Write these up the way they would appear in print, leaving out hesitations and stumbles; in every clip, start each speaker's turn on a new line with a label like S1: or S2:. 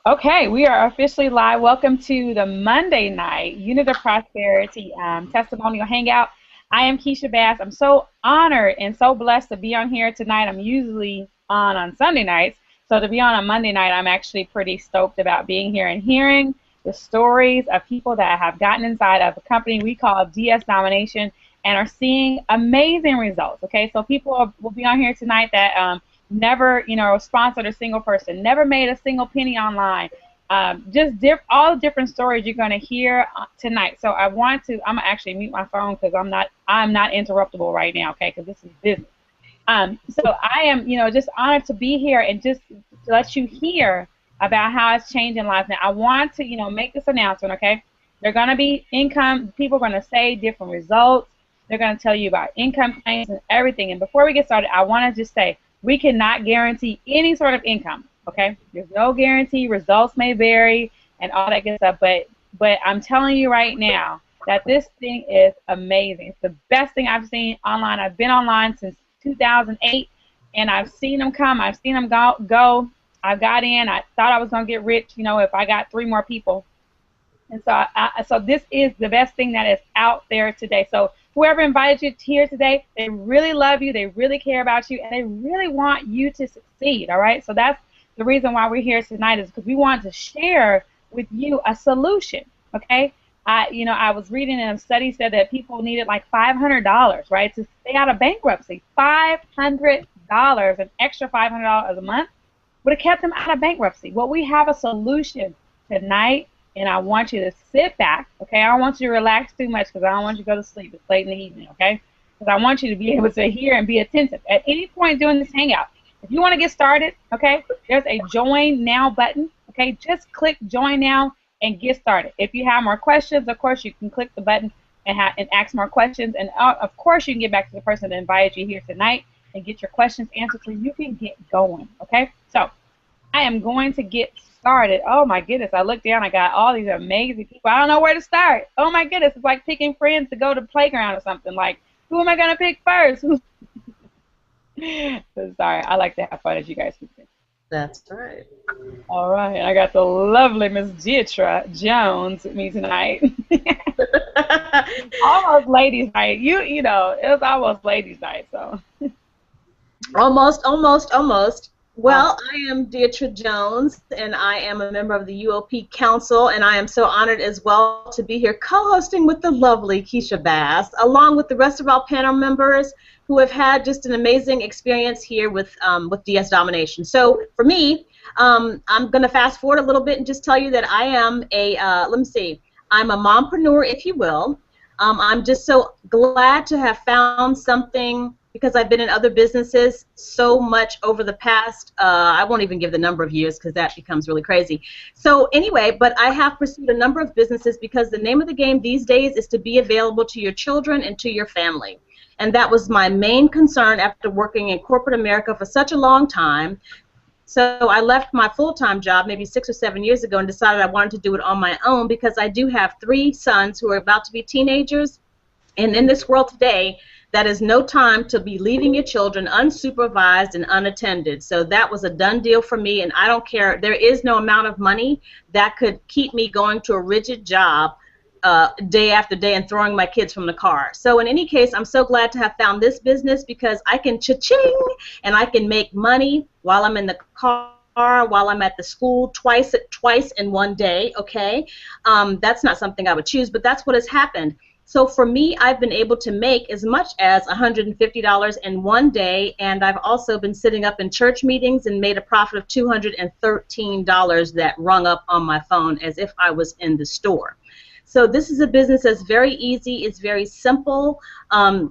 S1: Okay, we are officially live. Welcome to the Monday night Unit of Prosperity Testimonial Hangout. I am Keisha Bass. I'm so honored and so blessed to be on here tonight. I'm usually on Sunday nights, so to be on Monday night, I'm actually pretty stoked about being here and hearing the stories of people that have gotten inside of a company we call DS Domination and are seeing amazing results. Okay, so people will be on here tonight that never, sponsored a single person, never made a single penny online. Just all the different stories you're going to hear tonight. So I'm going to actually mute my phone because I'm not interruptible right now, okay? Because this is business. So I am, just honored to be here and just to let you hear about how it's changing lives. Now I want to, make this announcement, okay? They're going to be income. People are going to say different results. They're going to tell you about income claims and everything. And before we get started, I want to just say, we cannot guarantee any sort of income, okay? There's no guarantee. Results may vary and all that good stuff, but I'm telling you right now that this thing is amazing. It's the best thing I've seen online. I've been online since 2008, and I've seen them come. I've seen them go. I got in. I thought I was going to get rich, if I got 3 more people. And so, so this is the best thing that is out there today. So whoever invited you here today, they really love you, they really care about you, and they really want you to succeed, all right? So that's the reason why we're here tonight, is because we want to share with you a solution, okay? I was reading and a study said that people needed like $500, right, to stay out of bankruptcy. $500, an extra $500 a month would have kept them out of bankruptcy. Well, we have a solution tonight. And I want you to sit back, okay? I don't want you to relax too much because I don't want you to go to sleep. It's late in the evening, okay? Because I want you to be able to hear and be attentive at any point during this hangout. If you want to get started, okay, there's a Join Now button, okay? Just click Join Now and get started. If you have more questions, of course, you can click the button and ask more questions. And, of course, you can get back to the person that invited you here tonight and get your questions answered so you can get going, okay? So I am going to get started. Oh my goodness, I looked down, I got all these amazing people. I don't know where to start. Oh my goodness, it's like picking friends to go to the playground or something. Like, who am I going to pick first? So sorry, I like to have fun, as you guys can see.
S2: That's right.
S1: All right, I got the lovely Miss Deetra Jones with me tonight. Almost ladies night. You know, it was almost ladies night, so.
S2: Almost. Well, I am Deetra Jones, and I am a member of the UOP Council, and I am so honored as well to be here co-hosting with the lovely Keisha Bass, along with the rest of our panel members who have had just an amazing experience here with DS Domination. So for me, I'm going to fast forward a little bit and just tell you that I am I'm a mompreneur, if you will. I'm just so glad to have found something, because I've been in other businesses so much over the past, I won't even give the number of years because that becomes really crazy. So anyway, but I have pursued a number of businesses because the name of the game these days is to be available to your children and to your family. And that was my main concern after working in corporate America for such a long time. So I left my full-time job maybe 6 or 7 years ago and decided I wanted to do it on my own, because I do have 3 sons who are about to be teenagers. And in this world today, that is no time to be leaving your children unsupervised and unattended. So that was a done deal for me, and I don't care. There is no amount of money that could keep me going to a rigid job day after day and throwing my kids from the car. So in any case, I'm so glad to have found this business, because I can cha-ching and I can make money while I'm in the car, while I'm at the school, twice in one day, okay? That's not something I would choose, but that's what has happened. So for me, I've been able to make as much as $150 in one day, and I've also been sitting up in church meetings and made a profit of $213 that rung up on my phone as if I was in the store. So this is a business that's very easy. It's very simple.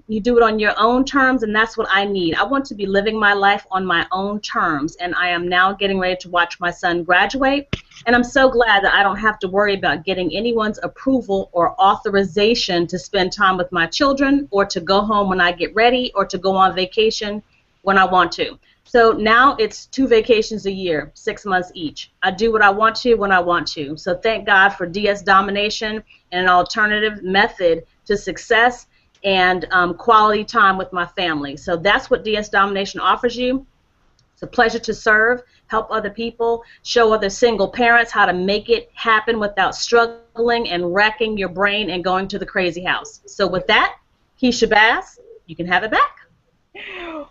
S2: You do it on your own terms, and that's what I need. I want to be living my life on my own terms, and I am now getting ready to watch my son graduate. And I'm so glad that I don't have to worry about getting anyone's approval or authorization to spend time with my children, or to go home when I get ready, or to go on vacation when I want to. So now it's 2 vacations a year, 6 months each. I do what I want to when I want to. So thank God for DS Domination and an alternative method to success. and quality time with my family. So that's what DS Domination offers you. It's a pleasure to serve, help other people, show other single parents how to make it happen without struggling and wrecking your brain and going to the crazy house. So with that, Keisha Bass, you can have it back.
S1: I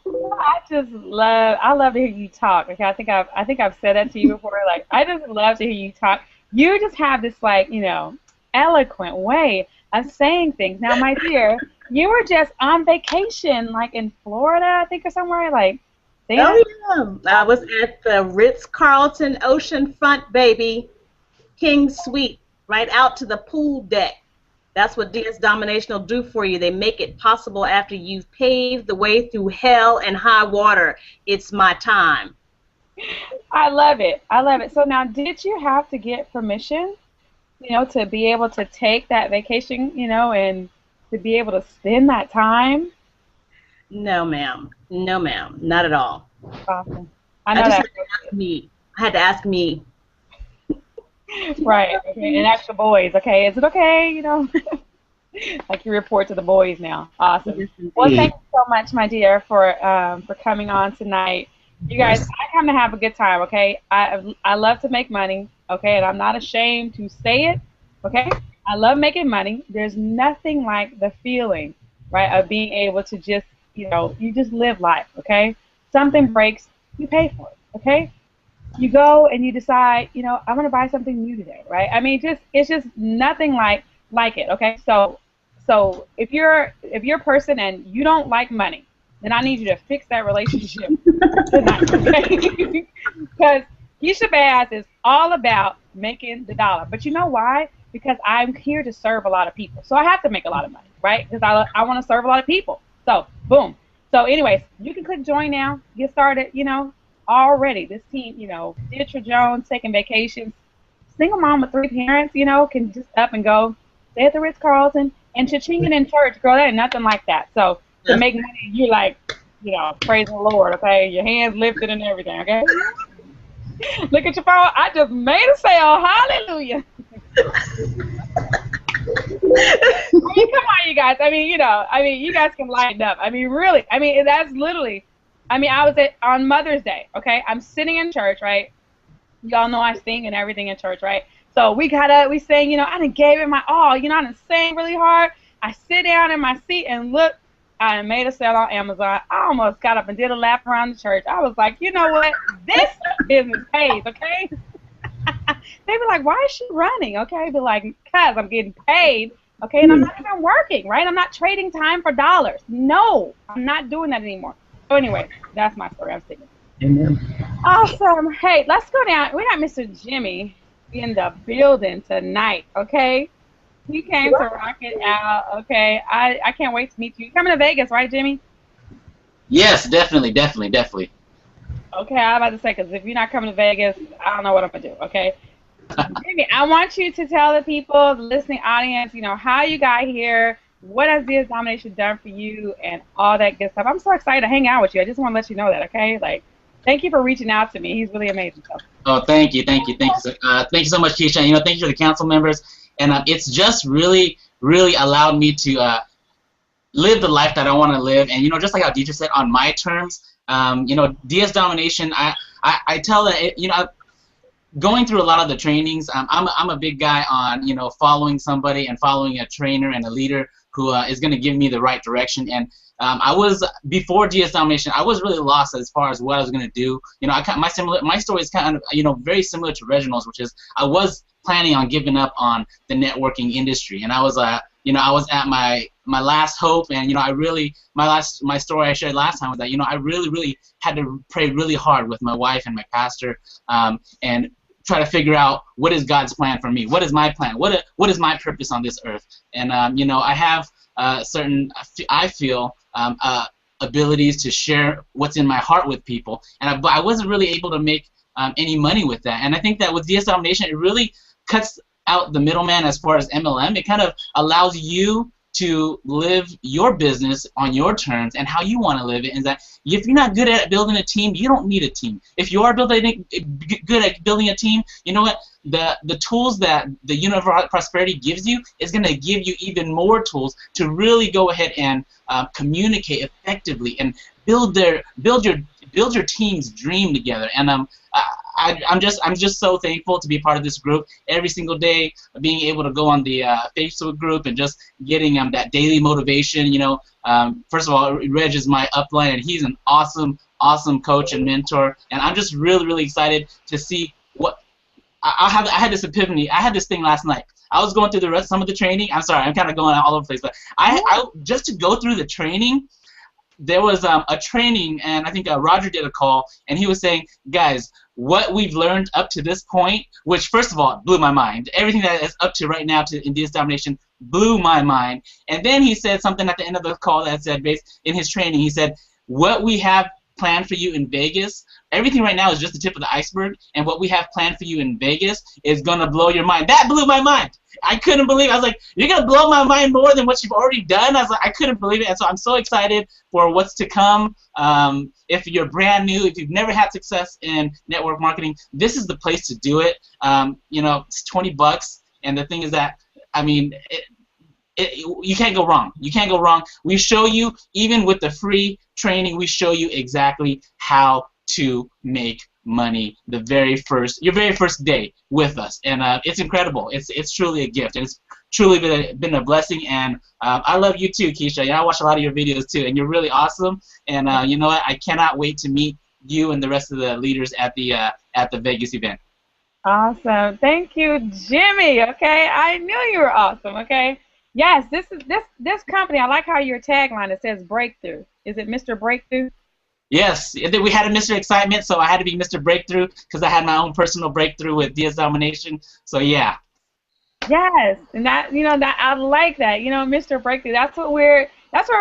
S1: love to hear you talk. Okay, I think I've said that to you before. Like, I just love to hear you talk. You just have this, like, you know, eloquent way of saying things. Now, my dear, you were just on vacation, like in Florida, I think, or somewhere, like.
S2: Oh, yeah. I was at the Ritz-Carlton Oceanfront, baby. King Suite, right out to the pool deck. That's what DS Domination will do for you. They make it possible after you've paved the way through hell and high water. It's my time.
S1: I love it. I love it. So now, did you have to get permission, you know, to be able to take that vacation, you know, and to be able to spend that time?
S2: No, ma'am. No, ma'am. Not at all.
S1: Awesome.
S2: I just had to ask me. I had to ask me.
S1: Right. Okay. And ask the boys. Okay. Is it okay? You know, like you report to the boys now. Awesome. Well, thank you so much, my dear, for coming on tonight. You guys, I come to have a good time. Okay. I love to make money. Okay, and I'm not ashamed to say it. Okay. I love making money. There's nothing like the feeling, right, of being able to just, you know, you just live life, okay? Something breaks, you pay for it, okay? You go and you decide, you know, I'm going to buy something new today, right? I mean, it's just nothing like it, okay? So if you're a person and you don't like money, then I need you to fix that relationship tonight, okay? Because Keisha Bass is all about making the dollar. But you know why? Because I'm here to serve a lot of people. So I have to make a lot of money, right? Because I want to serve a lot of people. So, boom. So, anyways, you can click join now. Get started, you know, already. This team, you know, Deidre Jones taking vacations. Single mom with 3 parents, you know, can just up and go. Stay at the Ritz-Carlton. And cha-chinging in church, girl, that ain't nothing like that. So, to make money, you're like, you know, praising the Lord, okay? Your hands lifted and everything, okay? Look at your phone. I just made a sale. Hallelujah. I mean, come on, you guys. I mean, you know, you guys can lighten up. I mean, really. I mean, that's literally. I mean, I was on Mother's Day. Okay, I'm sitting in church, right? Y'all know I sing and everything in church, right? So we sang. You know, I done gave it my all. You know, I done sang really hard. I sit down in my seat and look. I done made a sale on Amazon. I almost got up and did a lap around the church. I was like, you know what? This business pays, okay? They be like, why is she running? Okay, be like, because I'm getting paid, okay, and I'm not even working, right? I'm not trading time for dollars. No, I'm not doing that anymore. So anyway, that's my story. I'm sticking.
S3: Amen.
S1: Awesome. Hey, let's go down. We got Mr. Jimmy in the building tonight, okay? He came to rock it out, okay? I can't wait to meet you. You're coming to Vegas, right, Jimmy?
S3: Yes, definitely.
S1: Okay, I'm about to say, because if you're not coming to Vegas, I don't know what I'm going to do, okay? Jimmy, I want you to tell the people, the listening audience, you know, how you got here, what has DS Domination done for you, and all that good stuff. I'm so excited to hang out with you. I just want to let you know that, okay? Like, thank you for reaching out to me. He's really amazing. So.
S3: Oh, thank you so much, Keisha. You know, thank you to the council members, and it's just really allowed me to live the life that I want to live, and you know, just like how Deidre said, on my terms. You know, DS Domination. I tell that you know, going through a lot of the trainings. I'm a big guy on, you know, following somebody and following a trainer and a leader who is going to give me the right direction. And I was, before DS Domination, I was really lost as far as what I was going to do. You know, my story is kind of, you know, very similar to Reginald's, which is I was planning on giving up on the networking industry, and I was you know, I was at my last hope, and you know, my story I shared last time was that, you know, I really had to pray really hard with my wife and my pastor, and try to figure out what is God's plan for me, what is my plan, what is my purpose on this earth. And you know, I have certain, I feel, abilities to share what's in my heart with people, and but I wasn't really able to make any money with that. And I think that with DS Domination, it really cuts out the middleman as far as MLM. It kind of allows you to live your business on your terms and how you want to live it. And that if you're not good at building a team, you don't need a team. If you are good at building a team, you know what? The tools that the Universal Prosperity gives you is going to give you even more tools to really go ahead and communicate effectively and build your team's dream together. And I'm just so thankful to be a part of this group every single day, being able to go on the Facebook group and just getting that daily motivation. You know, first of all, Reg is my upline, and he's an awesome coach and mentor. And I'm just really excited to see what I had this epiphany. I had this thing last night. I was going through some of the training. I'm sorry, I'm kind of going all over the place, but I just to go through the training. There was a training, and I think Roger did a call, and he was saying, guys, what we've learned up to this point, which first of all blew my mind. Everything that is up to right now in DS Domination blew my mind. And then he said something at the end of the call that said, based in his training, he said, what we have planned for you in Vegas, everything right now is just the tip of the iceberg, and what we have planned for you in Vegas is going to blow your mind. That blew my mind. I couldn't believe it. I was like, you're going to blow my mind more than what you've already done? I was like, I couldn't believe it. And so I'm so excited for what's to come. If you're brand new, if you've never had success in network marketing, this is the place to do it. You know, it's $20, and the thing is that, I mean, you can't go wrong. You can't go wrong. We show you, even with the free training, we show you exactly how to make money your very first day with us, and it's incredible. It's truly a gift, and it's truly been a blessing. And I love you too, Keisha. Yeah, I watch a lot of your videos too, and you're really awesome. And you know what? I cannot wait to meet you and the rest of the leaders at the Vegas event.
S1: Awesome. Thank you, Jimmy. Okay, I knew you were awesome. Okay. Yes, this company. I like how your tagline, it says breakthrough. Is it Mr. Breakthrough?
S3: Yes, we had a Mr. Excitement, so I had to be Mr. Breakthrough because I had my own personal breakthrough with DS Domination. So yeah.
S1: Yes, and that that I like that. You know, Mr. Breakthrough. That's what we're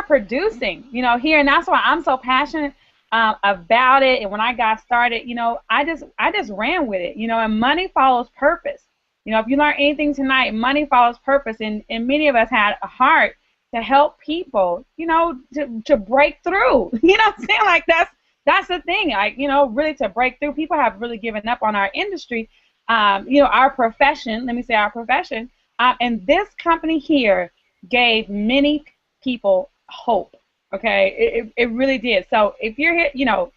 S1: producing. You know, here, and that's why I'm so passionate about it. And when I got started, you know, I just ran with it. You know, and money follows purpose. You know, if you learn anything tonight, money follows purpose, and many of us had a heart to help people, you know, to break through. You know what I'm saying? Like that's the thing. Like, you know, really to break through. People have really given up on our industry, you know, our profession. Let me say our profession. And this company here gave many people hope. Okay, it really did. So if you're here, you know,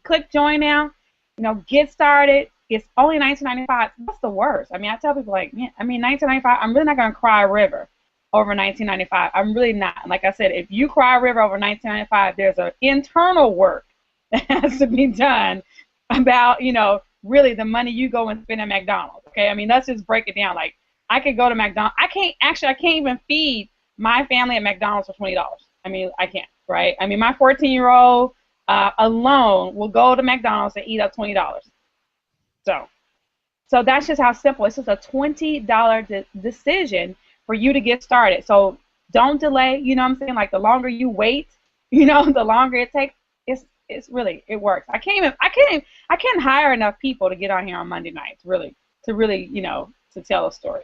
S1: click join now. You know, get started. It's only $19.95. What's the worst? I mean, I tell people like, yeah, I mean, $19.95. I'm really not gonna cry a river over $19.95. I'm really not. Like I said, if you cry a river over $19.95, there's an internal work that has to be done about, you know, really the money you go and spend at McDonald's. Okay, I mean, let's just break it down. Like, I could go to McDonald's. I can't even feed my family at McDonald's for $20. I mean, I can't, right? I mean, my 14-year-old alone will go to McDonald's and eat up $20. So that's just how simple. It's just a $20 decision for you to get started. So don't delay. You know what I'm saying? Like, the longer you wait, you know, the longer it takes. It's really, it works. I can't hire enough people to get on here on Monday nights, really, you know, to tell a story.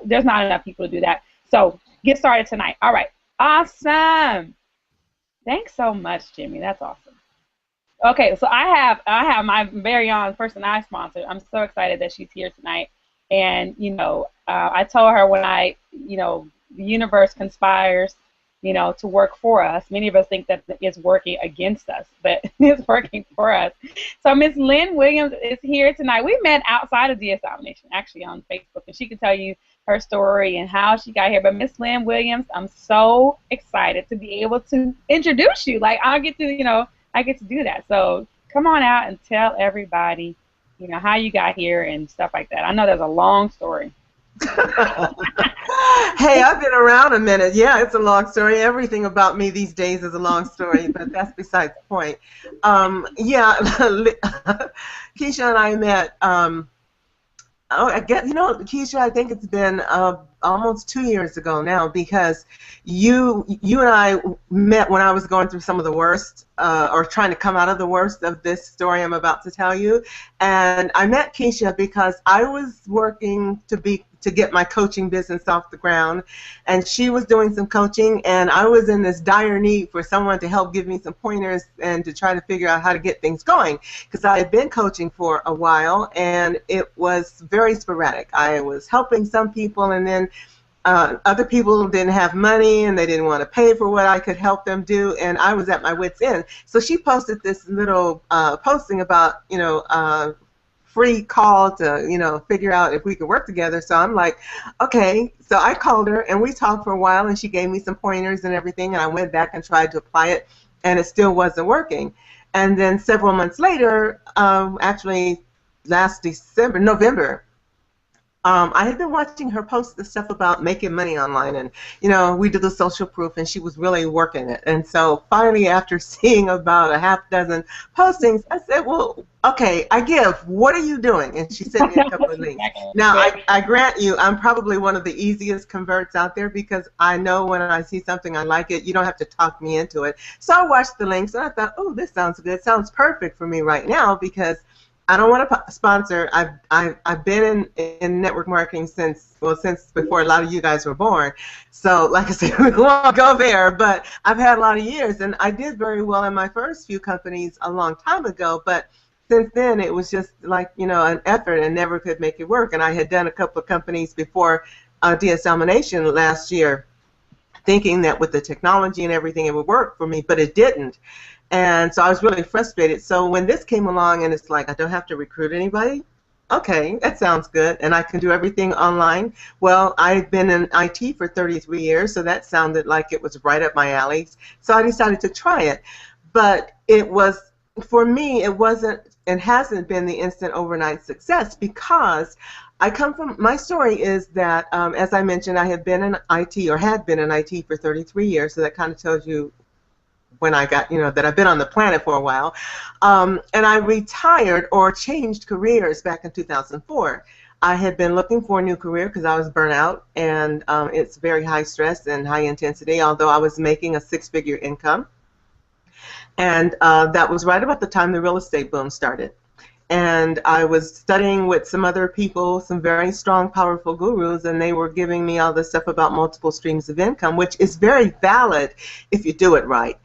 S1: There's not enough people to do that. So get started tonight. All right. Awesome. Thanks so much, Jimmy. That's awesome. Okay, so I have my very own person I sponsor. I'm so excited that she's here tonight. And, you know, I told her when you know, the universe conspires, you know, to work for us. Many of us think that it's working against us, but it's working for us. So Miss Lynn Williams is here tonight. We met outside of DS Domination, actually, on Facebook, and she can tell you her story and how she got here. But Miss Lynn Williams, I'm so excited to be able to introduce you. Like, I get to do that. So come on out and tell everybody, you know, how you got here and stuff like that. I know there's a long story.
S4: Hey, I've been around a minute. Yeah, it's a long story. Everything about me these days is a long story, but that's besides the point. Yeah, Keisha and I met, I guess, you know, Keisha, I think it's been almost 2 years ago now, because you and I met when I was going through some of the worst, or trying to come out of the worst of this story I'm about to tell you. And I met Keisha because I was working to to get my coaching business off the ground. And she was doing some coaching, and I was in this dire need for someone to help give me some pointers and to try to figure out how to get things going, because I had been coaching for a while, and it was very sporadic. I was helping some people, and then other people didn't have money and they didn't want to pay for what I could help them do, and I was at my wit's end. So she posted this little posting about, free call to, figure out if we could work together. So I'm like, okay. So I called her and we talked for a while, and she gave me some pointers and everything, and I went back and tried to apply it, and it still wasn't working. And then several months later, actually last November, I had been watching her post the stuff about making money online, and we did the social proof, and she was really working it. And so finally, after seeing about a half dozen postings, I said, well, okay, I give. What are you doing? And she sent me a couple of links. Now, I grant you, I'm probably one of the easiest converts out there, because I know when I see something I like it, you don't have to talk me into it. So I watched the links, and I thought, oh, this sounds good. It sounds perfect for me right now, because I don't want to sponsor. I've been in network marketing since before a lot of you guys were born. So like I said, we won't go there, but I've had a lot of years, and I did very well in my first few companies a long time ago, but since then it was just like, an effort, and never could make it work. And I had done a couple of companies before DS Domination last year, thinking that with the technology and everything it would work for me, but it didn't. And so I was really frustrated. So when this came along, and it's like, I don't have to recruit anybody, okay, that sounds good, and I can do everything online. Well, I've been in IT for 33 years, so that sounded like it was right up my alley. So I decided to try it. But it was, for me, it wasn't and hasn't been the instant overnight success, because my story is that, as I mentioned, I had been in IT, or had been in IT for 33 years, so that kind of tells you when I got, that I've been on the planet for a while. And I retired or changed careers back in 2004. I had been looking for a new career because I was burnt out, and it's very high stress and high intensity, although I was making a 6-figure income. And that was right about the time the real estate boom started. And I was studying with some other people, some very strong, powerful gurus, and they were giving me all this stuff about multiple streams of income, which is very valid if you do it right.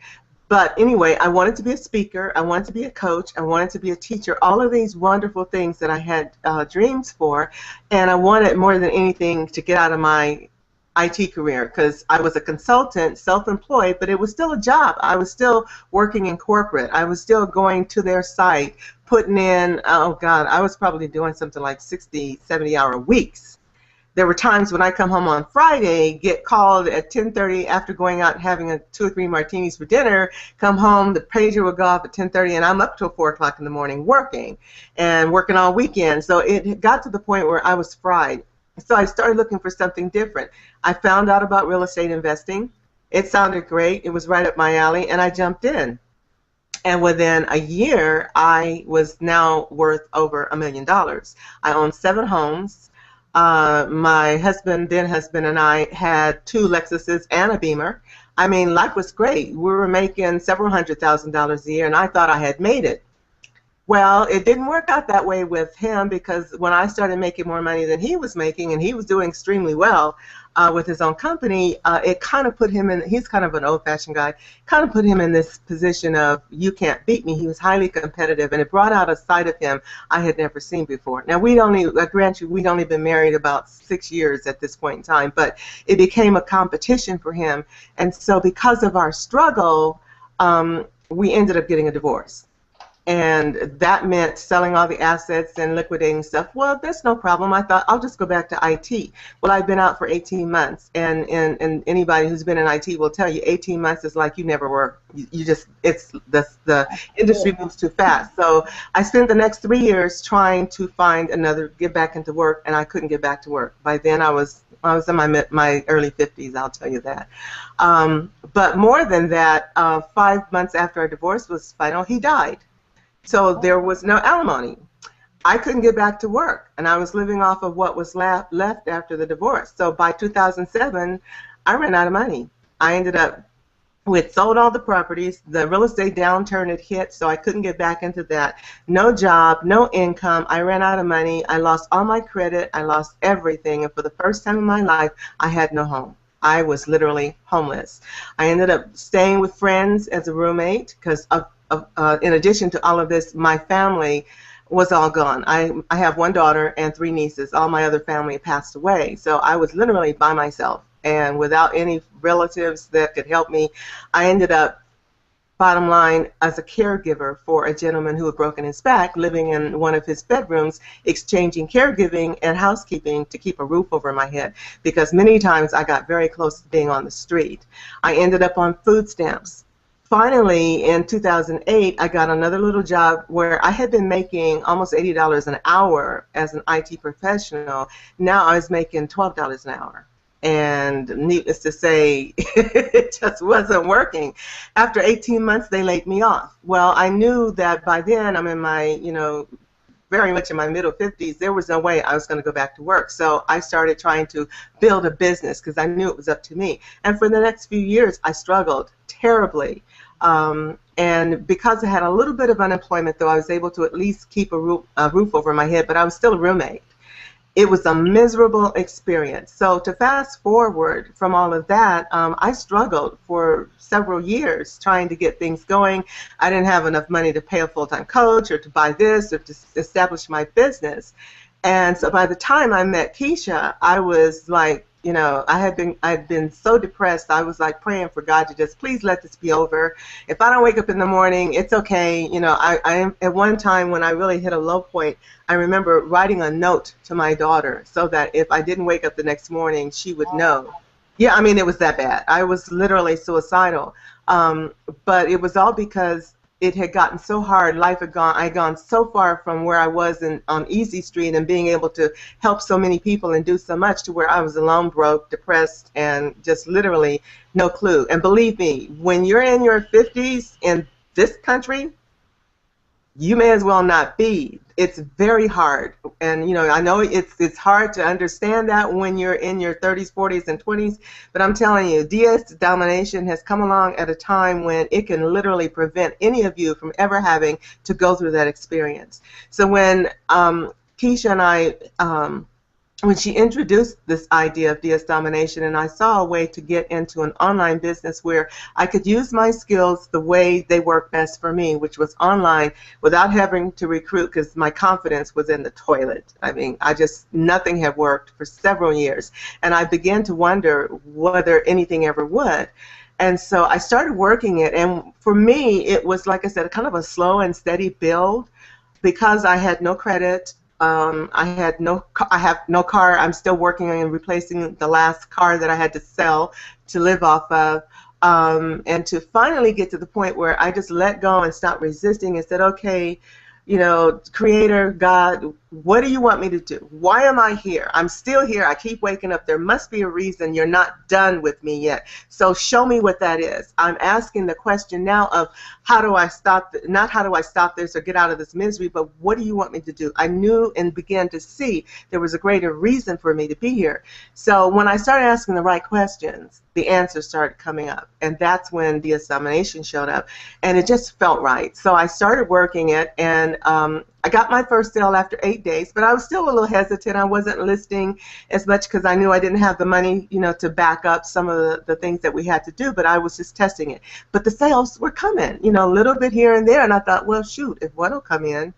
S4: But anyway, I wanted to be a speaker, I wanted to be a coach, I wanted to be a teacher, all of these wonderful things that I had dreams for, and I wanted more than anything to get out of my IT career, because I was a consultant, self-employed, but it was still a job. I was still working in corporate. I was still going to their site, putting in, oh God, I was probably doing something like 60, 70-hour weeks. There were times when I come home on Friday, get called at 10:30 after going out and having 2 or 3 martinis for dinner, come home, the pager would go off at 10:30, and I'm up till 4 o'clock in the morning working, and working all weekend. So it got to the point where I was fried. So I started looking for something different. I found out about real estate investing. It sounded great. It was right up my alley, and I jumped in. And within a year, I was now worth over $1 million. I owned 7 homes. My then husband, and I had 2 Lexuses and a Beamer. I mean, life was great. We were making several $100,000s a year, and I thought I had made it. Well, it didn't work out that way with him, because when I started making more money than he was making, and he was doing extremely well with his own company, it kind of put him in, he's kind of an old-fashioned guy, kind of put him in this position of, you can't beat me. He was highly competitive, and it brought out a side of him I had never seen before. Now, I grant you, we'd only been married about 6 years at this point in time, but it became a competition for him, and so because of our struggle, we ended up getting a divorce. And that meant selling all the assets and liquidating stuff. Well, that's no problem. I thought, I'll just go back to IT. Well, I've been out for 18 months, and anybody who's been in IT will tell you 18 months is like you never were. You just, the industry moves too fast. So I spent the next 3 years trying to find get back into work, and I couldn't get back to work. By then I was in my early 50s, I'll tell you that. But more than that, 5 months after our divorce was final, he died. So there was no alimony. I couldn't get back to work, and I was living off of what was left after the divorce. So by 2007, I ran out of money. I ended up We had sold all the properties. The real estate downturn had hit, so I couldn't get back into that. No job, no income. I ran out of money. I lost all my credit. I lost everything. And for the first time in my life, I had no home. I was literally homeless. I ended up staying with friends as a roommate because in addition to all of this, my family was all gone. I have one daughter and 3 nieces. All my other family passed away. So I was literally by myself. And without any relatives that could help me, I ended up, bottom line, as a caregiver for a gentleman who had broken his back, living in one of his bedrooms, exchanging caregiving and housekeeping to keep a roof over my head, because many times I got very close to being on the street. I ended up on food stamps. Finally, in 2008, I got another little job where I had been making almost $80 an hour as an IT professional. Now I was making $12 an hour. And needless to say, it just wasn't working. After 18 months, they laid me off. Well, I knew that by then, I'm in my, very much in my middle 50s, there was no way I was going to go back to work. So I started trying to build a business because I knew it was up to me. And for the next few years, I struggled terribly. And because I had a little bit of unemployment, though, I was able to at least keep a roof over my head, but I was still a roommate. It was a miserable experience. So to fast forward from all of that, I struggled for several years trying to get things going. I didn't have enough money to pay a full-time coach or to buy this or to establish my business. And so by the time I met Keisha, I was like, I'd been so depressed. I was like praying for God to just please let this be over. If I don't wake up in the morning, it's okay. I at one time when I really hit a low point, I remember writing a note to my daughter so that if I didn't wake up the next morning, she would know. Yeah, I mean, it was that bad. I was literally suicidal. But it was all because it had gotten so hard. Life had gone so far from where I was on Easy Street and being able to help so many people and do so much to where I was alone, broke, depressed, and just literally no clue. And believe me, when you're in your 50s in this country, you may as well not be. It's very hard. And, I know it's hard to understand that when you're in your 30s, 40s, and 20s, but I'm telling you, DS Domination has come along at a time when it can literally prevent any of you from ever having to go through that experience. So when Keisha and I, when she introduced this idea of DS Domination, and I saw a way to get into an online business where I could use my skills the way they work best for me, which was online without having to recruit because my confidence was in the toilet. I mean, nothing had worked for several years. And I began to wonder whether anything ever would. And so I started working it. And for me, it was, like I said, kind of a slow and steady build because I had no credit. I have no car. I'm still working on replacing the last car that I had to sell to live off of, and to finally get to the point where I just let go and stopped resisting and said, okay, Creator, God, what do you want me to do? Why am I here? I'm still here. I keep waking up. There must be a reason. You're not done with me yet. So show me what that is. I'm asking the question now of how do I stop, not how do I stop this or get out of this misery, but what do you want me to do? I knew and began to see there was a greater reason for me to be here. So when I started asking the right questions, the answers started coming up. And that's when DS Domination showed up. And it just felt right. So I started working it, and I got my first sale after 8 days, but I was still a little hesitant. I wasn't listing as much because I knew I didn't have the money, to back up some of the things that we had to do, but I was just testing it. But the sales were coming, a little bit here and there, and I thought, well, shoot, if one will come in,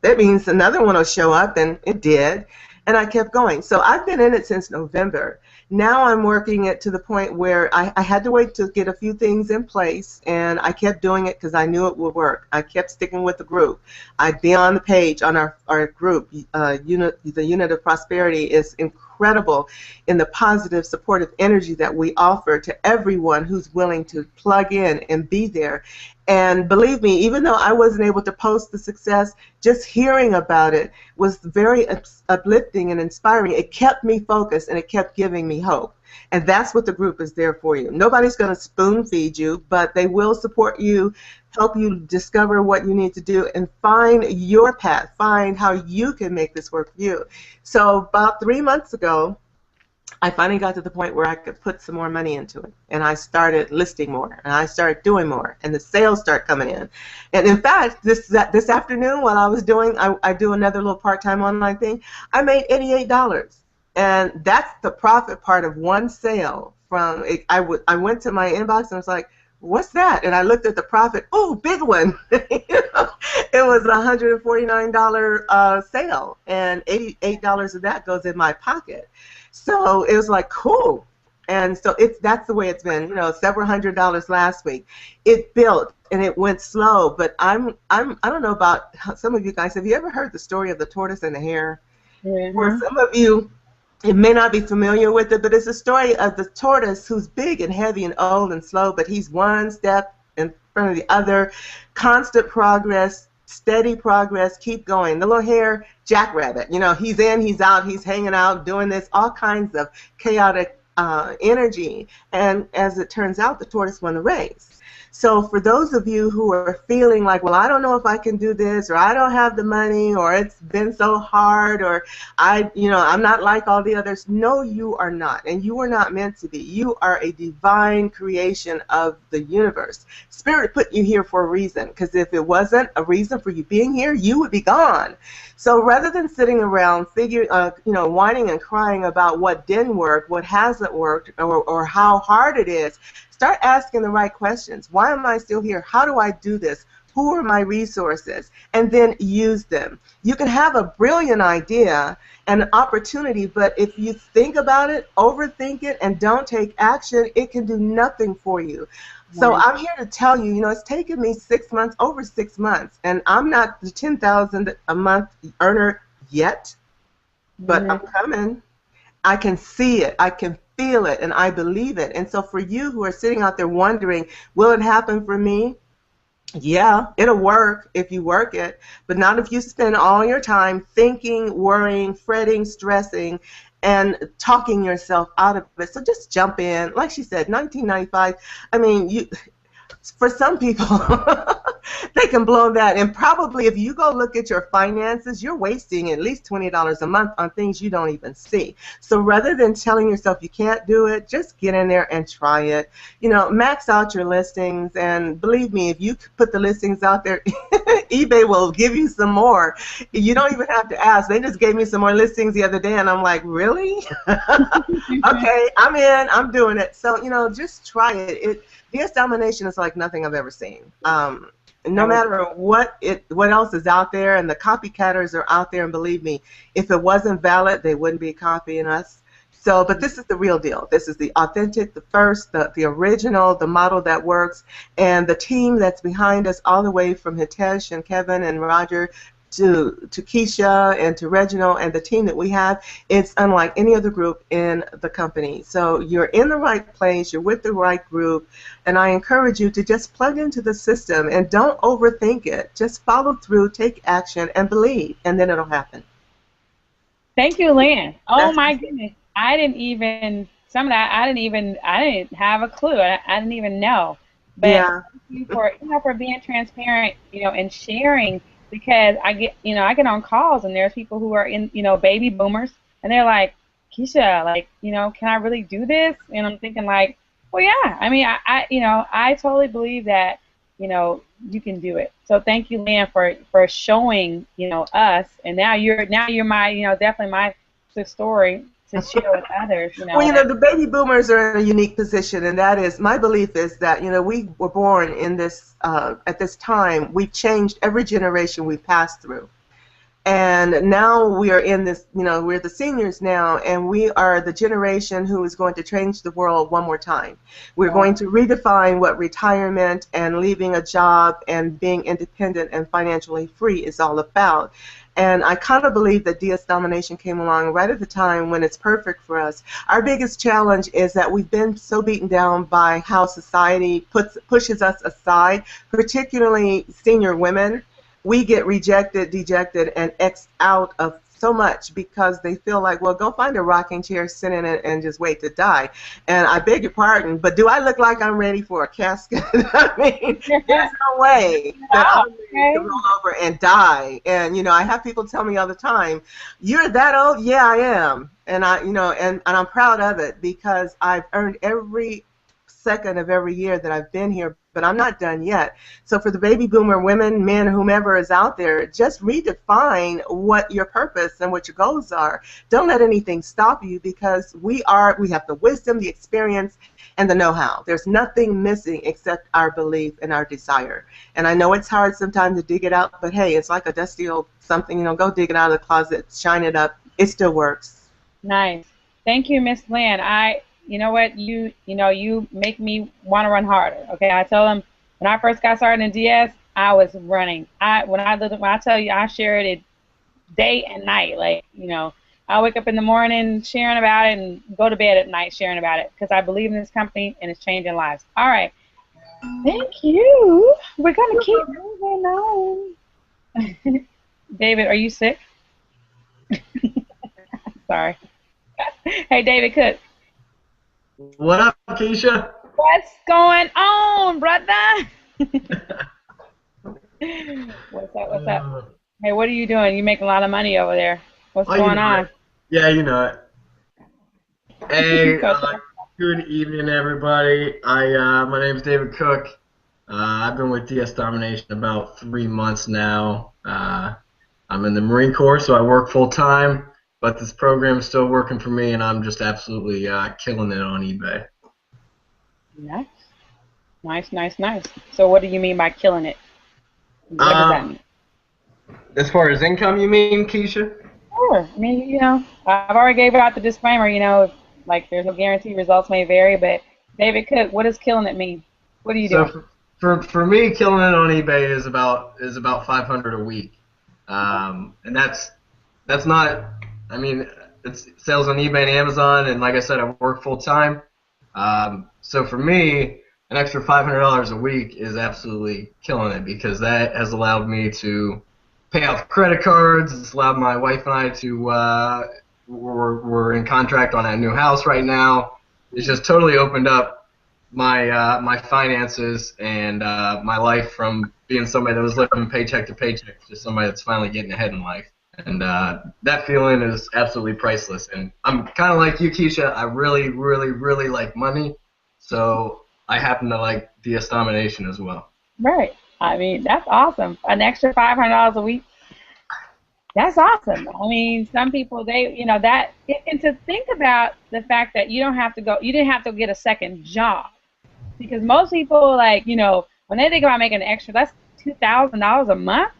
S4: that means another one will show up, and it did. And I kept going. So I've been in it since November. Now I'm working it to the point where I had to wait to get a few things in place, and I kept doing it because I knew it would work. I kept sticking with the group. I'd be on the page on our group. The Unit of Prosperity is incredible in the positive, supportive energy that we offer to everyone who's willing to plug in and be there. And believe me, even though I wasn't able to post the success, just hearing about it was very uplifting and inspiring. It kept me focused, and it kept giving me hope. And that's what the group is there for you. Nobody's going to spoon feed you, but they will support you, help you discover what you need to do, and find your path, find how you can make this work for you. So about 3 months ago, I finally got to the point where I could put some more money into it, and I started listing more, and I started doing more, and the sales start coming in. And in fact, this afternoon while I was doing, I do another little part-time online thing, I made $88, and that's the profit part of one sale. From it, I went to my inbox and was like, what's that? And I looked at the profit. Oh, big one. You know, it was a $149 sale, and $88 of that goes in my pocket. So it was like, cool. And so that's the way it's been. You know, several $100s last week. It built and it went slow, but I don't know about some of you guys. Have you ever heard the story of the tortoise and the hare?
S1: Mm-hmm.
S4: For some of you, it may not be familiar with it, but it's a story of the tortoise who's big and heavy and old and slow, but he's one step in front of the other. Constant progress, steady progress, keep going. The little hare, jackrabbit, you know, he's in, he's out, he's hanging out, doing this, all kinds of chaotic energy. And as it turns out, the tortoise won the race. So for those of you who are feeling like, well, I don't know if I can do this, or I don't have the money, or it's been so hard, or I'm not like all the others. No, you are not, and you are not meant to be. You are a divine creation of the universe. Spirit put you here for a reason, because if it wasn't a reason for you being here, you would be gone. So rather than sitting around whining and crying about what didn't work, what hasn't worked, or how hard it is, start asking the right questions. Why am I still here? How do I do this? Who are my resources? And then use them. You can have a brilliant idea and an opportunity, but if you think about it, overthink it, and don't take action, it can do nothing for you. So I'm here to tell you, it's taken me 6 months, over 6 months, and I'm not the 10,000 a month earner yet, but I'm coming. I can see it. I can feel it, and I believe it. And so for you who are sitting out there wondering, will it happen for me? Yeah, it'll work if you work it, but not if you spend all your time thinking, worrying, fretting, stressing, and talking yourself out of it. So just jump in. Like she said, 1995, I mean, for some people, they can blow that. And probably if you go look at your finances, you're wasting at least $20 a month on things you don't even see. So rather than telling yourself you can't do it, just get in there and try it. Max out your listings. And believe me, if you put the listings out there, eBay will give you some more. You don't even have to ask. They just gave me some more listings the other day, and I'm like, really? Okay, I'm in. I'm doing it. So, just try it. DS Domination is like nothing I've ever seen. No matter what else is out there, and the copycatters are out there, and believe me, if it wasn't valid, they wouldn't be copying us. So, but this is the real deal. This is the authentic, the first, the original, the model that works, and the team that's behind us, all the way from Hitesh and Kevin and Roger to Keisha and to Reginald and the team that we have. It's unlike any other group in the company. So you're in the right place, you're with the right group, and I encourage you to just plug into the system and don't overthink it. Just follow through, take action, and believe, and then it'll happen.
S1: Thank you, Lynn. Oh my goodness. I didn't have a clue. I didn't even know. But
S4: yeah.
S1: Thank you for being transparent, and sharing. Because I get on calls, and there's people who are in, baby boomers, and they're like, Keisha, like, can I really do this? And I'm thinking like, well, yeah. I mean, I totally believe that, you can do it. So thank you, Lynn, for showing, us, and now you're my, definitely my story to share with others.
S4: Well, the baby boomers are in a unique position, and that is, my belief is that, we were born in this, at this time, we changed every generation we passed through. And now we are in this, we're the seniors now, and we are the generation who is going to change the world one more time. We're going to redefine what retirement and leaving a job and being independent and financially free is all about. And I kind of believe that DS Domination came along right at the time when it's perfect for us. Our biggest challenge is that we've been so beaten down by how society pushes us aside, particularly senior women. We get rejected, dejected, and X'd out of so much because they feel like, well, go find a rocking chair, sit in it, and just wait to die. And I beg your pardon, but do I look like I'm ready for a casket? I mean, there's no way that I'm ready to roll over and die. And, I have people tell me all the time, you're that old? Yeah, I am. And and I'm proud of it because I've earned every second of every year that I've been here, but I'm not done yet. So for the baby boomer women, men, whomever is out there, just redefine what your purpose and what your goals are. Don't let anything stop you because we have the wisdom, the experience, and the know-how. There's nothing missing except our belief and our desire. And I know it's hard sometimes to dig it out, but hey, it's like a dusty old something, go dig it out of the closet, shine it up. It still works.
S1: Nice. Thank you, Miss Lynn. You know what? You make me want to run harder. Okay, I tell them when I first got started in DS, I was running. When I tell you, I shared it day and night. Like, I wake up in the morning sharing about it and go to bed at night sharing about it because I believe in this company and it's changing lives. All right. Thank you. We're gonna keep moving on. David, are you sick? Sorry. Hey, David Cook.
S5: What up, Keisha?
S1: What's going on, brother? What's up? Hey, what are you doing? You make a lot of money over there. What's going on?
S5: Yeah, you know it. Hey, good evening, everybody. My name's David Cook. I've been with DS Domination about 3 months now. I'm in the Marine Corps, so I work full time. But this program is still working for me, and I'm just absolutely killing it on eBay.
S1: Nice. So what do you mean by killing it? What does that mean?
S5: As far as income, you mean, Keisha?
S1: Sure. I mean, I've already gave out the disclaimer, like there's no guarantee, results may vary, but David Cook, what does killing it mean? What are you doing?
S5: For me, killing it on eBay is about $500 a week. And that's not, I mean, it's sales on eBay and Amazon, and like I said, I work full time. So for me, an extra $500 a week is absolutely killing it because that has allowed me to pay off credit cards. It's allowed my wife and I to we're in contract on that new house right now. It's just totally opened up my finances and my life from being somebody that was living paycheck to paycheck to somebody that's finally getting ahead in life. And that feeling is absolutely priceless. And I'm kind of like you, Keisha. I really, really, really like money. So I happen to like DS Domination as well.
S1: Right. I mean, that's awesome. An extra $500 a week. That's awesome. I mean, some people, and to think about the fact that you didn't have to get a second job. Because most people, when they think about making an extra, that's $2,000 a month.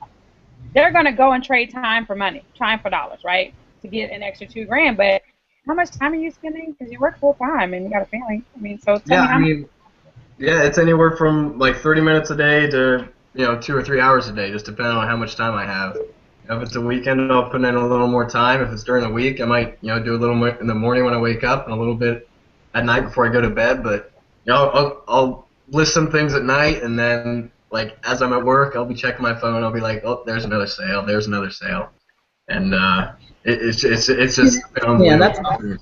S1: They're going to go and trade time for money, time for dollars, right, to get an extra $2,000. But how much time are you spending? Because you work full time and you got a family. I mean, so tell me how much.
S5: Yeah, it's anywhere from like 30 minutes a day to 2 or 3 hours a day, just depending on how much time I have. If it's a weekend, I'll put in a little more time. If it's during the week, I might do a little more in the morning when I wake up and a little bit at night before I go to bed. But I'll list some things at night, and then as I'm at work, I'll be checking my phone. I'll be like, oh, there's another sale. There's another sale, and it's just
S2: yeah, that's awesome.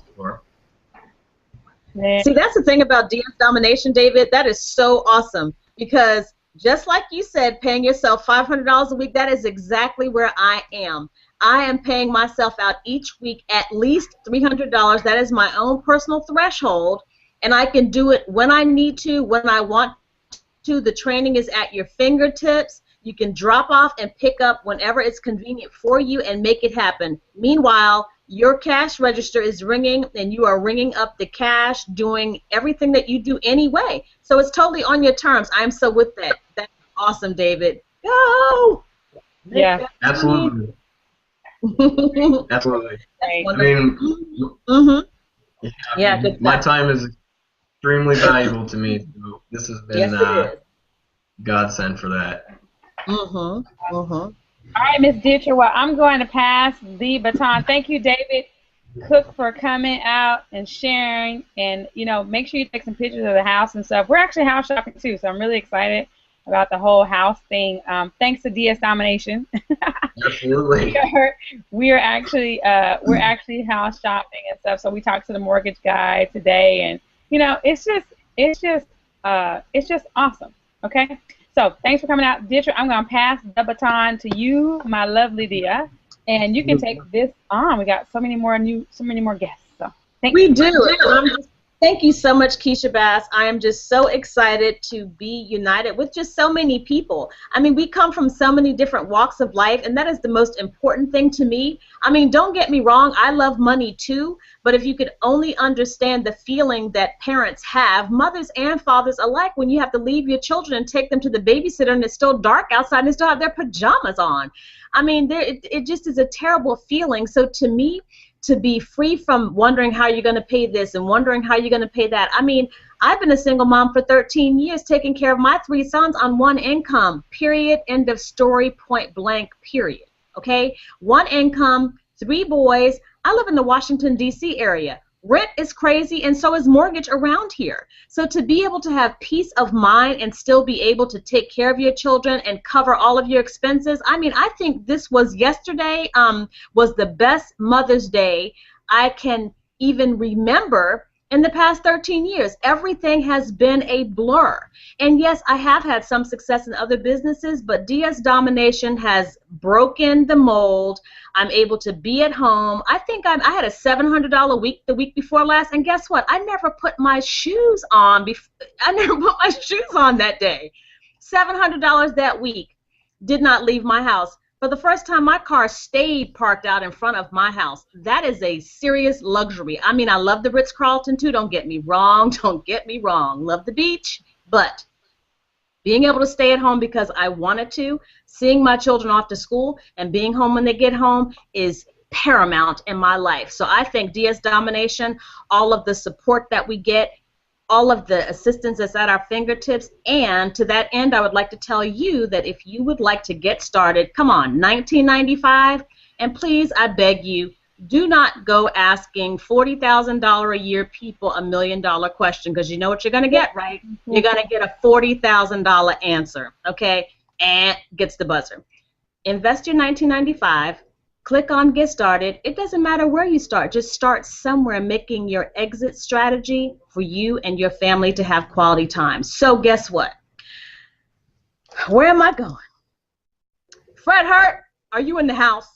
S2: See, that's the thing about DS Domination, David. That is so awesome because just like you said, paying yourself $500 a week, that is exactly where I am. I am paying myself out each week at least $300. That is my own personal threshold, and I can do it when I need to, when I want to. The training is at your fingertips. You can drop off and pick up whenever it's convenient for you and make it happen. Meanwhile, your cash register is ringing, and you are ringing up the cash, doing everything that you do anyway. So it's totally on your terms. I'm so with that. That's awesome, David. Go!
S1: Yeah.
S5: Absolutely. Absolutely.
S1: Right.
S5: I mean,
S2: yeah, good
S5: my time is extremely valuable to me. So this has been godsend for that.
S1: All right, Miss Dietrich, well, I'm going to pass the baton. Thank you, David Cook, for coming out and sharing. And, make sure you take some pictures of the house and stuff. We're actually house shopping, too, so I'm really excited about the whole house thing. Thanks to DS Domination.
S5: Absolutely.
S1: we are actually house shopping and stuff. So we talked to the mortgage guy today, and it's just awesome. Okay. So thanks for coming out, Dietrich. I'm gonna pass the baton to you, my lovely dear. And you can take this on. We got so many more guests. So thank
S2: We
S1: you.
S2: do. Thank you so much, Keisha Bass. I am just so excited to be united with just so many people. I mean, we come from so many different walks of life, and that is the most important thing to me. I mean, don't get me wrong, I love money too, but if you could only understand the feeling that parents have, mothers and fathers alike, when you have to leave your children and take them to the babysitter and it's still dark outside and they still have their pajamas on. I mean, it just is a terrible feeling. So to me, to be free from wondering how you're going to pay this and wondering how you're going to pay that. I mean, I've been a single mom for 13 years taking care of my 3 sons on one income, period, end of story, point blank, period. Okay? One income, 3 boys. I live in the Washington, D.C. area. Rent is crazy, and so is mortgage around here. So to be able to have peace of mind and still be able to take care of your children and cover all of your expenses, I mean, I think this was yesterday was the best Mother's Day I can even remember in the past 13 years. Everything has been a blur. And yes, I have had some success in other businesses, but DS Domination has broken the mold. I'm able to be at home. I think I had a $700 week the week before last, and guess what? I never put my shoes on. I never put my shoes on that day. $700 that week. Did not leave my house. For the first time, my car stayed parked out in front of my house. That is a serious luxury. I mean, I love the Ritz-Carlton too. Don't get me wrong. Don't get me wrong. Love the beach, but being able to stay at home because I wanted to, seeing my children off to school, and being home when they get home is paramount in my life. So I think DS Domination, all of the support that we get, all of the assistance that's at our fingertips, and to that end, I would like to tell you that if you would like to get started, come on, $19.95, and please, I beg you, do not go asking $40,000 a year people $1 million question, because you know what you're going to get, right? You're going to get a $40,000 answer, okay? And gets the buzzer. Invest your $19.95. Click on Get Started. It doesn't matter where you start. Just start somewhere, making your exit strategy for you and your family to have quality time. So guess what? Where am I going? Fred Hurt, are you in the house?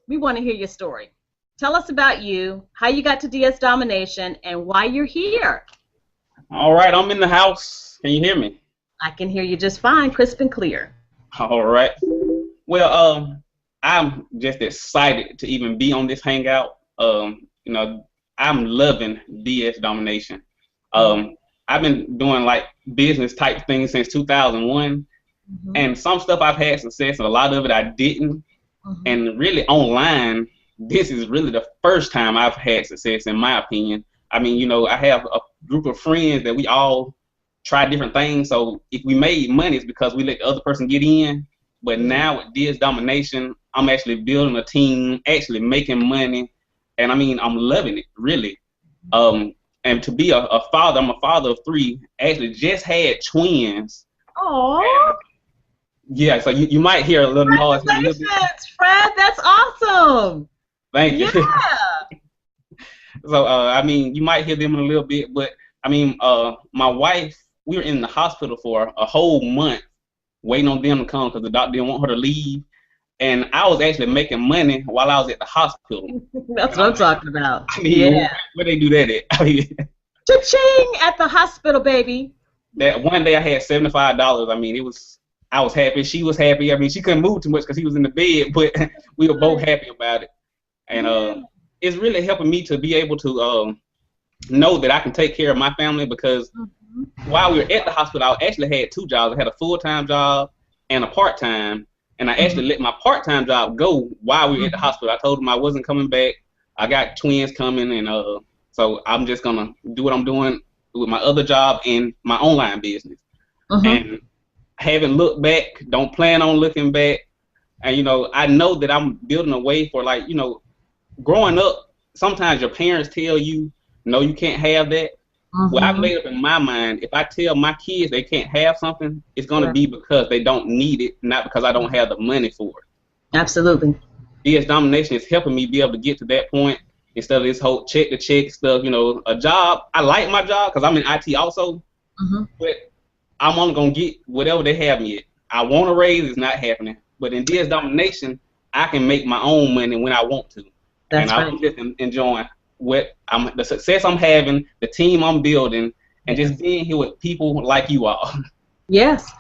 S2: We want to hear your story. Tell us about you, how you got to DS Domination, and why you're here.
S6: All right, I'm in the house. Can you hear me?
S2: I can hear you just fine, crisp and clear.
S6: All right. Well, I'm just excited to even be on this hangout. You know, I'm loving DS Domination. I've been doing like business type things since 2001, and some stuff I've had success, and a lot of it I didn't. And really online, this is really the first time I've had success, in my opinion. I mean, you know, I have a group of friends that we all try different things. So if we made money, it's because we let the other person get in. But now with DS Domination, I'm actually building a team, actually making money, and I mean, I'm loving it, really. And to be a father, I'm a father of 3, actually just had twins.
S2: Aww.
S6: Yeah, so you might hear a little noise.
S2: Congratulations, Fred, that's awesome.
S6: Thank you.
S2: Yeah.
S6: So, I mean, you might hear them in a little bit, but, I mean, my wife, we were in the hospital for a whole month waiting on them to come because the doctor didn't want her to leave. And I was actually making money while I was at the hospital.
S2: That's what I'm talking about.
S6: I mean, where they do that at? I mean,
S2: cha-ching at the hospital, baby.
S6: That one day I had $75. I mean, I was happy. She was happy. I mean, she couldn't move too much because he was in the bed, but we were both happy about it. And it's really helping me to be able to know that I can take care of my family, because while we were at the hospital, I actually had 2 jobs. I had a full-time job and a part-time. And I actually let my part-time job go while we were at the hospital. I told them I wasn't coming back. I got twins coming, and so I'm just going to do what I'm doing with my other job and my online business. And haven't looked back, don't plan on looking back. And, you know, I know that I'm building a way for, like, you know, growing up, sometimes your parents tell you, no, you can't have that. Well, I've made up in my mind, if I tell my kids they can't have something, it's going to be because they don't need it, not because I don't have the money for it.
S2: Absolutely.
S6: DS Domination is helping me be able to get to that point instead of this whole check-to-check stuff. You know, a job, I like my job because I'm in IT also, but I'm only going to get whatever they have me at. I want a raise, it's not happening. But in DS Domination, I can make my own money when I want to.
S2: That's
S6: and I'm just enjoying the success I'm having, the team I'm building, and just being here with people like you all.
S2: Yes.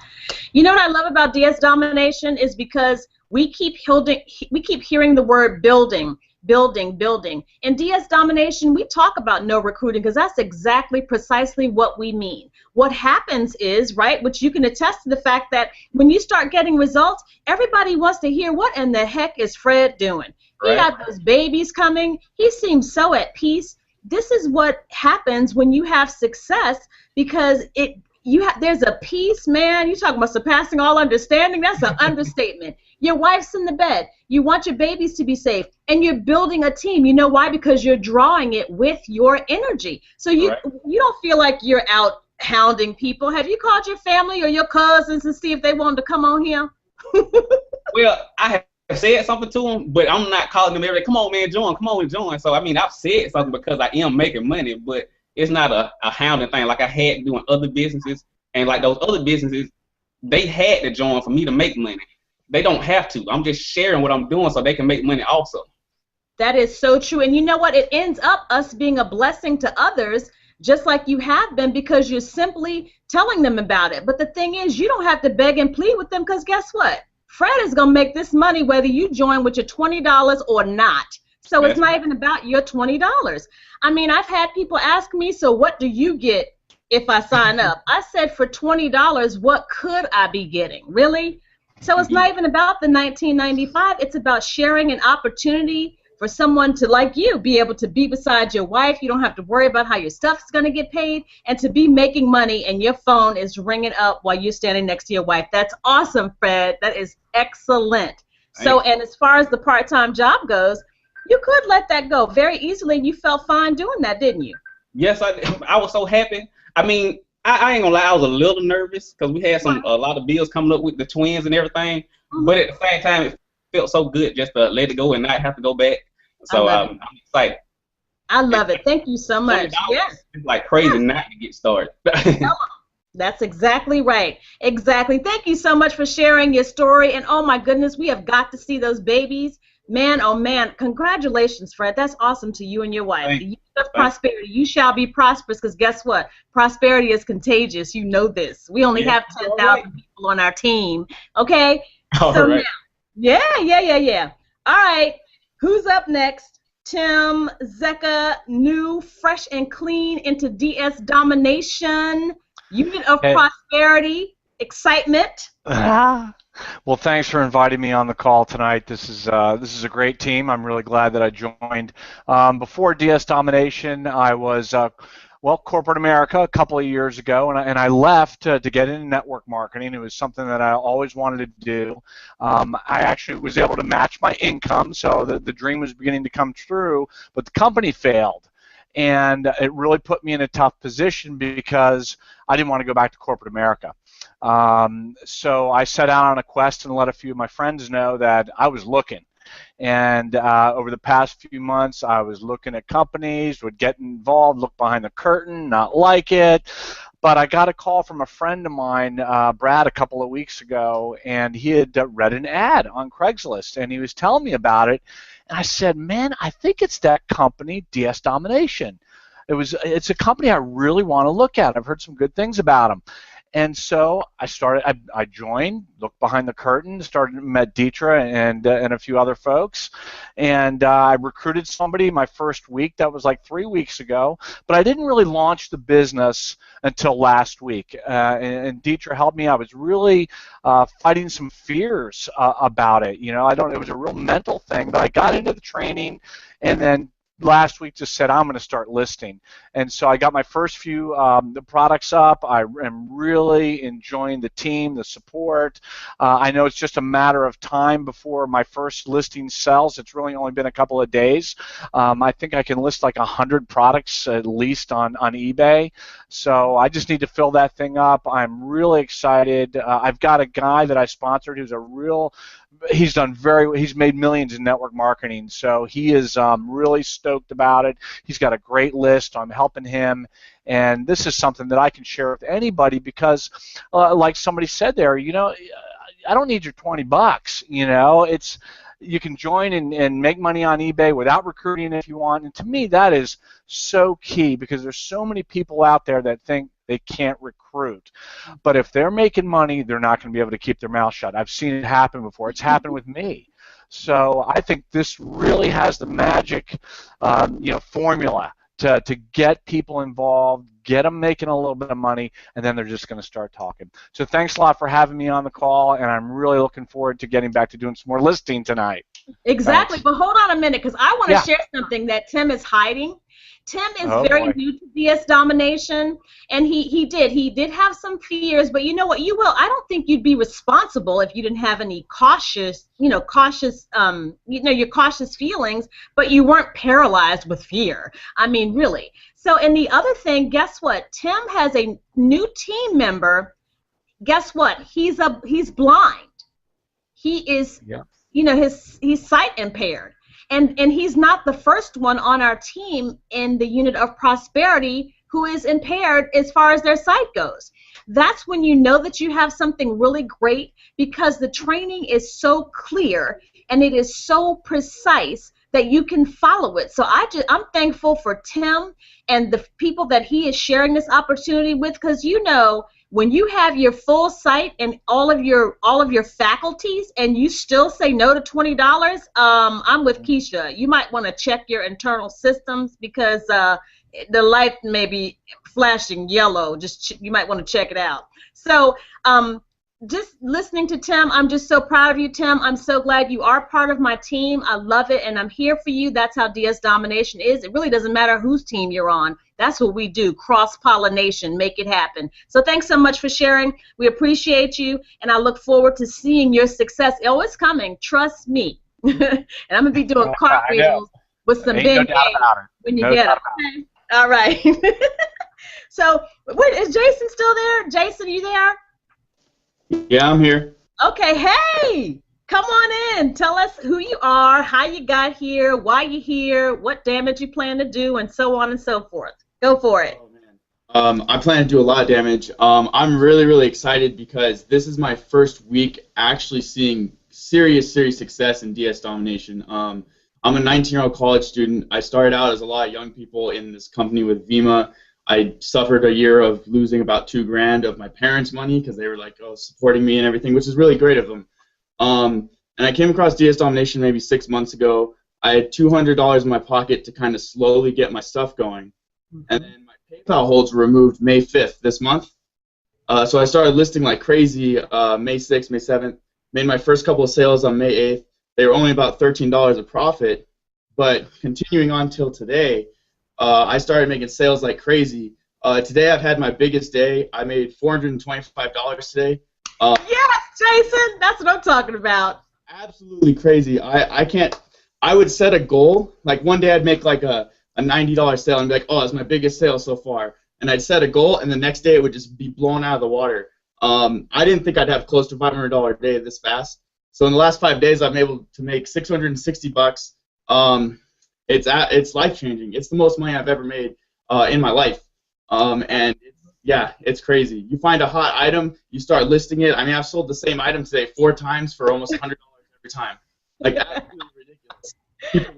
S2: You know what I love about DS Domination is because we keep hearing the word building, building, building. In DS Domination, we talk about no recruiting because that's exactly precisely what we mean. What happens is, right, which you can attest to the fact that when you start getting results, everybody wants to hear what in the heck is Fred doing. He
S6: Right.
S2: got those babies coming. He seems so at peace. This is what happens when you have success because there's a peace, man. You talking about surpassing all understanding? That's an understatement. Your wife's in the bed. You want your babies to be safe, and you're building a team. You know why? Because you're drawing it with your energy. So you don't feel like you're out hounding people. Have you called your family or your cousins and see if they wanted to come on here?
S6: Well, I have said something to them, but I'm not calling them every day. Come on, man, join. Come on and join. So, I mean, I've said something because I am making money, but it's not a hounding thing like I had doing other businesses. And like those other businesses, they had to join for me to make money. They don't have to. I'm just sharing what I'm doing so they can make money also.
S2: That is so true. And you know what? It ends up us being a blessing to others, just like you have been, because you're simply telling them about it. But the thing is, you don't have to beg and plead with them because guess what? Fred is going to make this money whether you join with your $20 or not. So it's not even about your $20. I mean, I've had people ask me, so what do you get if I sign up? I said for $20, what could I be getting? Really? So it's not even about the $19.95. It's about sharing an opportunity for someone to, like you, be able to be beside your wife. You don't have to worry about how your stuff's going to get paid, and to be making money and your phone is ringing up while you're standing next to your wife. That's awesome, Fred. That is excellent. So, and as far as the part-time job goes, you could let that go very easily, and you felt fine doing that, didn't you?
S6: Yes, I was so happy. I mean, I ain't gonna lie, I was a little nervous because we had a lot of bills coming up with the twins and everything. But at the same time, it felt so good just to let it go and not have to go back. So I'm excited.
S2: I love it. Thank you so much. Yes.
S6: It's like crazy not to get started.
S2: That's exactly right. Exactly. Thank you so much for sharing your story. And oh my goodness, we have got to see those babies. Man, oh man, congratulations, Fred. That's awesome to you and your wife. The year of prosperity. You shall be prosperous because guess what? Prosperity is contagious. You know this. We only have 10,000 people on our team. Okay?
S6: All right.
S2: Now, yeah. All right. Who's up next? Tim Zecca, new, fresh and clean into DS Domination, Unit of Prosperity, excitement.
S7: Well, thanks for inviting me on the call tonight. This is a great team. I'm really glad that I joined. Before DS Domination, I was corporate America a couple of years ago, and I left to get into network marketing. It was something that I always wanted to do. I actually was able to match my income, so the dream was beginning to come true, but the company failed. And it really put me in a tough position because I didn't want to go back to corporate America. So I set out on a quest and let a few of my friends know that I was looking. And over the past few months, I was looking at companies, would get involved, look behind the curtain, not like it. But I got a call from a friend of mine, Brad, a couple of weeks ago, and he had read an ad on Craigslist, and he was telling me about it. And I said, man, I think it's that company, DS Domination. It's a company I really want to look at. I've heard some good things about them. And so I joined, looked behind the curtain, met Deetra and a few other folks, and I recruited somebody my first week. That was like 3 weeks ago, but I didn't really launch the business until last week. And Deetra helped me. I was really fighting some fears about it. You know, it was a real mental thing, but I got into the training, and then last week just said I'm going to start listing. And so I got my first few the products up. I am really enjoying the team, the support. I know it's just a matter of time before my first listing sells. It's really only been a couple of days. I think I can list like 100 products at least on eBay. So I just need to fill that thing up. I'm really excited. I've got a guy that I sponsored who's he's made millions in network marketing, so he is really stoked about it. He's got a great list. I'm helping him, and this is something that I can share with anybody because, like somebody said there, you know, I don't need your $20. You know, you can join and make money on eBay without recruiting if you want. And to me, that is so key, because there's so many people out there that think they can't recruit. But if they're making money, they're not going to be able to keep their mouth shut. I've seen it happen before. It's happened with me. So I think this really has the magic, formula to get people involved, get them making a little bit of money, and then they're just going to start talking. So thanks a lot for having me on the call, and I'm really looking forward to getting back to doing some more listing tonight.
S2: Exactly,
S7: Thanks.
S2: but hold on a minute, because I want to share something that Tim is hiding. Tim is very new to DS Domination, and he did have some fears, but you know what, I don't think you'd be responsible if you didn't have any your cautious feelings, but you weren't paralyzed with fear. I mean, really. So, and the other thing, guess what? Tim has a new team member. Guess what? He's blind. He is, he's sight impaired. And he's not the first one on our team in the unit of prosperity who is impaired as far as their sight goes. That's when you know that you have something really great, because the training is so clear and it is so precise that you can follow it. So I'm thankful for Tim and the people that he is sharing this opportunity with, because when you have your full sight and all of your faculties, and you still say no to $20, I'm with Keisha. You might want to check your internal systems, because the light may be flashing yellow. You might want to check it out. So just listening to Tim, I'm just so proud of you, Tim. I'm so glad you are part of my team. I love it, and I'm here for you. That's how DS Domination is. It really doesn't matter whose team you're on. That's what we do, cross-pollination, make it happen. So thanks so much for sharing. We appreciate you, and I look forward to seeing your success. Oh, it's coming. Trust me. And I'm going to be doing cartwheels with some big when you get it. Okay? All right. So wait, is Jason still there? Jason, are you there?
S8: Yeah, I'm here.
S2: Okay, hey, come on in. Tell us who you are, how you got here, why you're here, what damage you plan to do, and so on and so forth. Go for it.
S8: Oh, man. I plan to do a lot of damage. I'm really, really excited, because this is my first week actually seeing serious success in DS Domination. I'm a 19-year-old college student. I started out as a lot of young people in this company with Vima. I suffered a year of losing about $2,000 of my parents' money, because they were like, supporting me and everything, which is really great of them. And I came across DS Domination maybe 6 months ago. I had $200 in my pocket to kind of slowly get my stuff going. And then my PayPal holds were removed May 5th this month. So I started listing like crazy May 6th, May 7th. Made my first couple of sales on May 8th. They were only about $13 a profit. But continuing on till today, I started making sales like crazy. Today I've had my biggest day. I made $425 today.
S2: Yes, Jason, that's what I'm talking about.
S8: Absolutely crazy. I would set a goal. Like one day I'd make like a $90 sale and be like, that's my biggest sale so far. And I'd set a goal, and the next day it would just be blown out of the water. I didn't think I'd have close to $500 a day this fast. So in the last 5 days, I've been able to make $660. It's life-changing. It's the most money I've ever made in my life. And it's crazy. You find a hot item, you start listing it. I mean, I've sold the same item today 4 times for almost $100 every time. Like, absolutely ridiculous.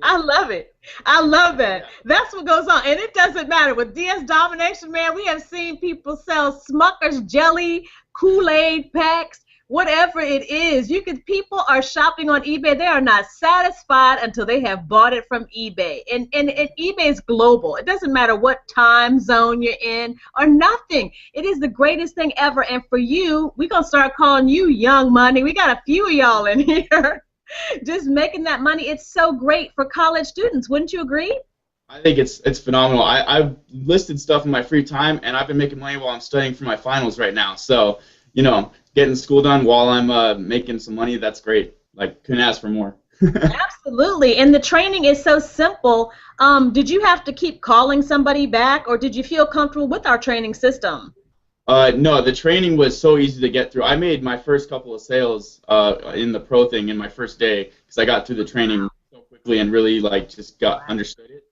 S2: I love it. I love that. That's what goes on. And it doesn't matter. With DS Domination, man, we have seen people sell Smucker's jelly, Kool-Aid packs, whatever it is. People are shopping on eBay. They are not satisfied until they have bought it from eBay. And eBay is global. It doesn't matter what time zone you're in or nothing. It is the greatest thing ever. And for you, we're going to start calling you Young Money. We got a few of y'all in here just making that money. It's so great for college students. Wouldn't you agree?
S8: I think it's phenomenal. I've listed stuff in my free time, and I've been making money while I'm studying for my finals right now. So, getting school done while I'm making some money, that's great. Like, couldn't ask for more.
S2: Absolutely. And the training is so simple. Did you have to keep calling somebody back, or did you feel comfortable with our training system?
S8: No, the training was so easy to get through. I made my first couple of sales in the pro thing in my first day because I got through the training so quickly and really just understood it.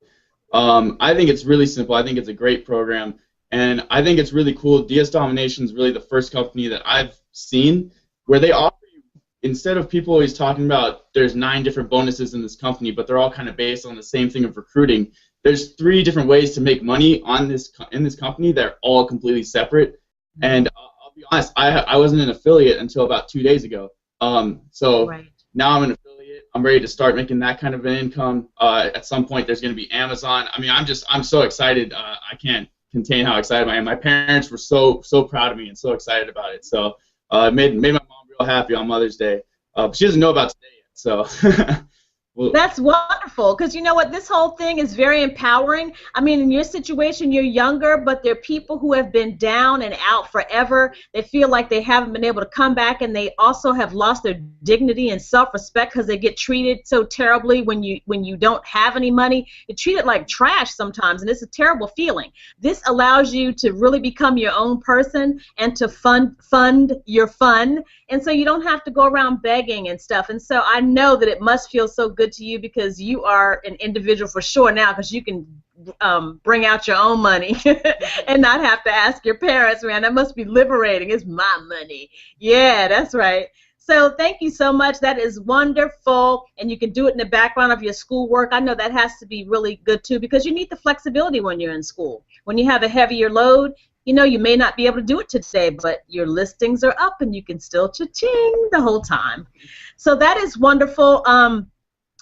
S8: I think it's really simple. I think it's a great program, and I think it's really cool. DS Domination is really the first company that I've seen where they offer you instead of people always talking about there's 9 different bonuses in this company, but they're all kind of based on the same thing of recruiting, there's 3 different ways to make money in this company that are all completely separate. And I'll be honest, I wasn't an affiliate until about 2 days ago. So
S2: Right.
S8: now I'm an affiliate. I'm ready to start making that kind of an income. At some point, there's going to be Amazon. I mean, I'm so excited. I can't contain how excited I am. My parents were so proud of me and so excited about it. So it made my mom real happy on Mother's Day. But she doesn't know about today yet. So. Well,
S2: That's wonderful, because you know what, this whole thing is very empowering. I mean, in your situation, you're younger, but there are people who have been down and out forever. They feel like they haven't been able to come back, and they also have lost their dignity and self-respect because they get treated so terribly when you don't have any money. You're treated like trash sometimes, and it's a terrible feeling. This allows you to really become your own person and to fund your fun, and so you don't have to go around begging and stuff. And so I know that it must feel so good to you, because you are an individual for sure now, because you can bring out your own money and not have to ask your parents. Man, that must be liberating. It's my money. Yeah, that's right. So thank you so much. That is wonderful, and you can do it in the background of your schoolwork. I know that has to be really good too, because you need the flexibility when you're in school. When you have a heavier load, you know, you may not be able to do it today, but your listings are up and you can still cha-ching the whole time. So that is wonderful.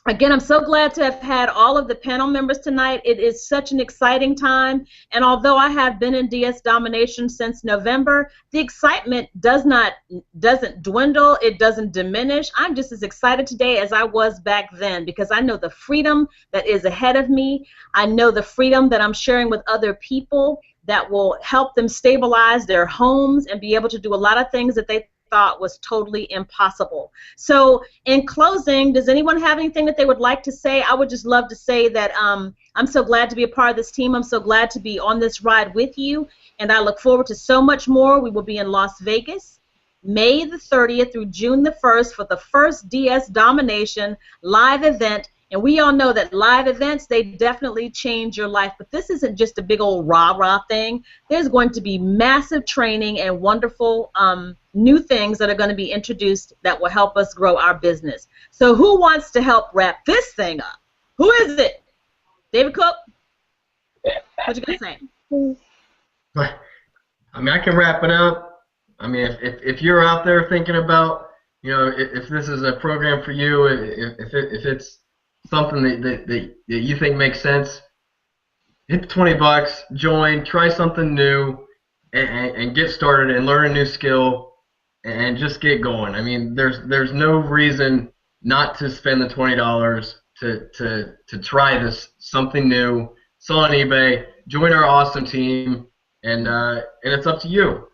S2: Again, I'm so glad to have had all of the panel members tonight. It is such an exciting time, and although I have been in DS Domination since November, the excitement doesn't dwindle, it doesn't diminish. I'm just as excited today as I was back then, because I know the freedom that is ahead of me. I know the freedom that I'm sharing with other people that will help them stabilize their homes and be able to do a lot of things that they thought was totally impossible. So in closing, does anyone have anything that they would like to say? I would just love to say that I'm so glad to be a part of this team. I'm so glad to be on this ride with you, and I look forward to so much more. We will be in Las Vegas May the 30th through June the 1st for the first DS Domination live event. And we all know that live events, they definitely change your life. But this isn't just a big old rah-rah thing. There's going to be massive training and wonderful new things that are going to be introduced that will help us grow our business. So who wants to help wrap this thing up? Who is it? David Cook? What you going to say?
S5: I mean, I can wrap it up. I mean, if you're out there thinking about, you know, if this is a program for you, if it's something that you think makes sense, hit the $20, join, try something new, and get started and learn a new skill and just get going. I mean, there's no reason not to spend the $20 to try this something new. It's on eBay. Join our awesome team, and it's up to you.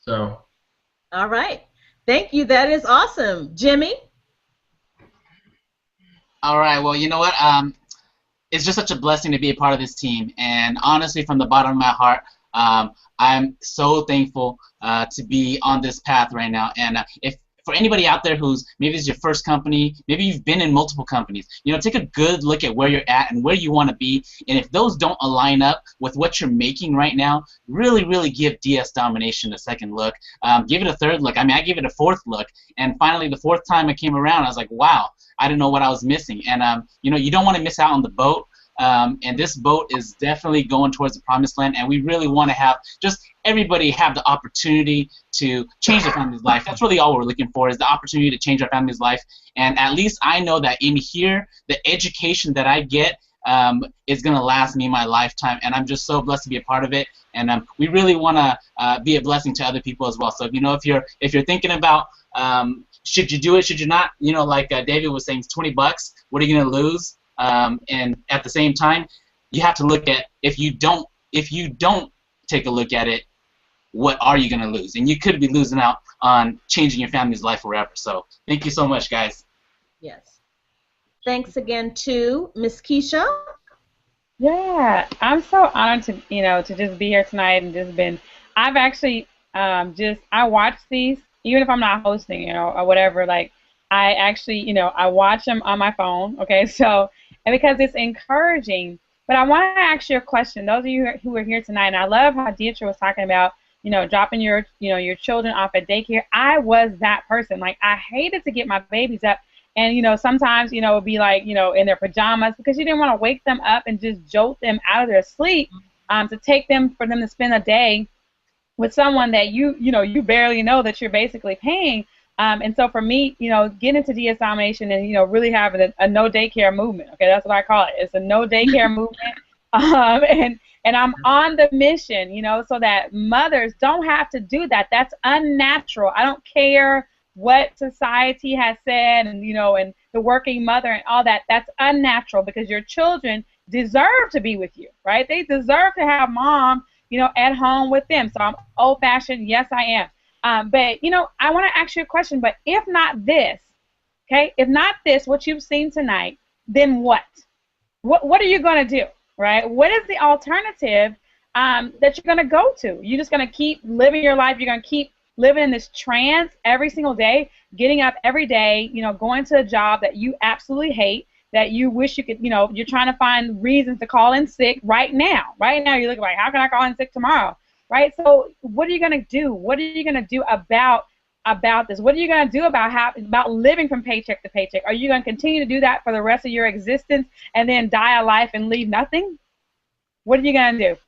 S5: So.
S2: All right. Thank you. That is awesome. Jimmy?
S3: All right. Well, you know what? It's just such a blessing to be a part of this team. And honestly, from the bottom of my heart, I'm so thankful to be on this path right now. And if for anybody out there who's maybe it's your first company, maybe you've been in multiple companies, you know, take a good look at where you're at and where you want to be. And if those don't align up with what you're making right now, really give DS Domination a second look. Give it a third look. I mean, I gave it a fourth look. And finally, the fourth time I came around, I was like, wow, I didn't know what I was missing. And, you know, you don't want to miss out on the boat. And this boat is definitely going towards the promised land, and we really want to have just everybody have the opportunity to change their family's life. That's really all we're looking for, is the opportunity to change our family's life. And at least I know that in here, the education that I get is going to last me my lifetime, and I'm just so blessed to be a part of it. And we really want to be a blessing to other people as well. So, you know, if you're thinking about should you do it, should you not, you know, like David was saying, it's $20. What are you going to lose? And at the same time, you have to look at if you don't take a look at it, what are you going to lose? And you could be losing out on changing your family's life forever. So thank you so much, guys.
S2: Yes. Thanks again to Miss Keisha.
S1: Yeah, I'm so honored to just be here tonight and just been. I've actually I watch these even if I'm not hosting, or whatever. Like I actually I watch them on my phone. Okay, so and because it's encouraging. But I want to ask you a question. Those of you who are here tonight, and I love how Dietra was talking about, dropping your, your children off at daycare. I was that person. Like, I hated to get my babies up. And, sometimes, it would be like, in their pajamas, because you didn't want to wake them up and just jolt them out of their sleep, to take them, for them to spend a day with someone that you barely know, that you're basically paying. And so for me, getting into DS Domination and, really having a no daycare movement. Okay, that's what I call it. It's a no daycare movement. And I'm on the mission, so that mothers don't have to do that. That's unnatural. I don't care what society has said, and and the working mother and all that. That's unnatural, because your children deserve to be with you, right? They deserve to have mom, at home with them. So I'm old-fashioned. Yes, I am. But I want to ask you a question. But if not this, okay, if not this, what you've seen tonight, then what? What are you going to do? Right? What is the alternative that you're going to go to? You're just going to keep living your life. You're going to keep living in this trance every single day, getting up every day, going to a job that you absolutely hate, that you wish you could, you're trying to find reasons to call in sick right now. Right now you're looking like, how can I call in sick tomorrow? Right? So what are you going to do? What are you going to do about this? What are you going to do about living from paycheck to paycheck? Are you going to continue to do that for the rest of your existence and then die a life and leave nothing? What are you going to do?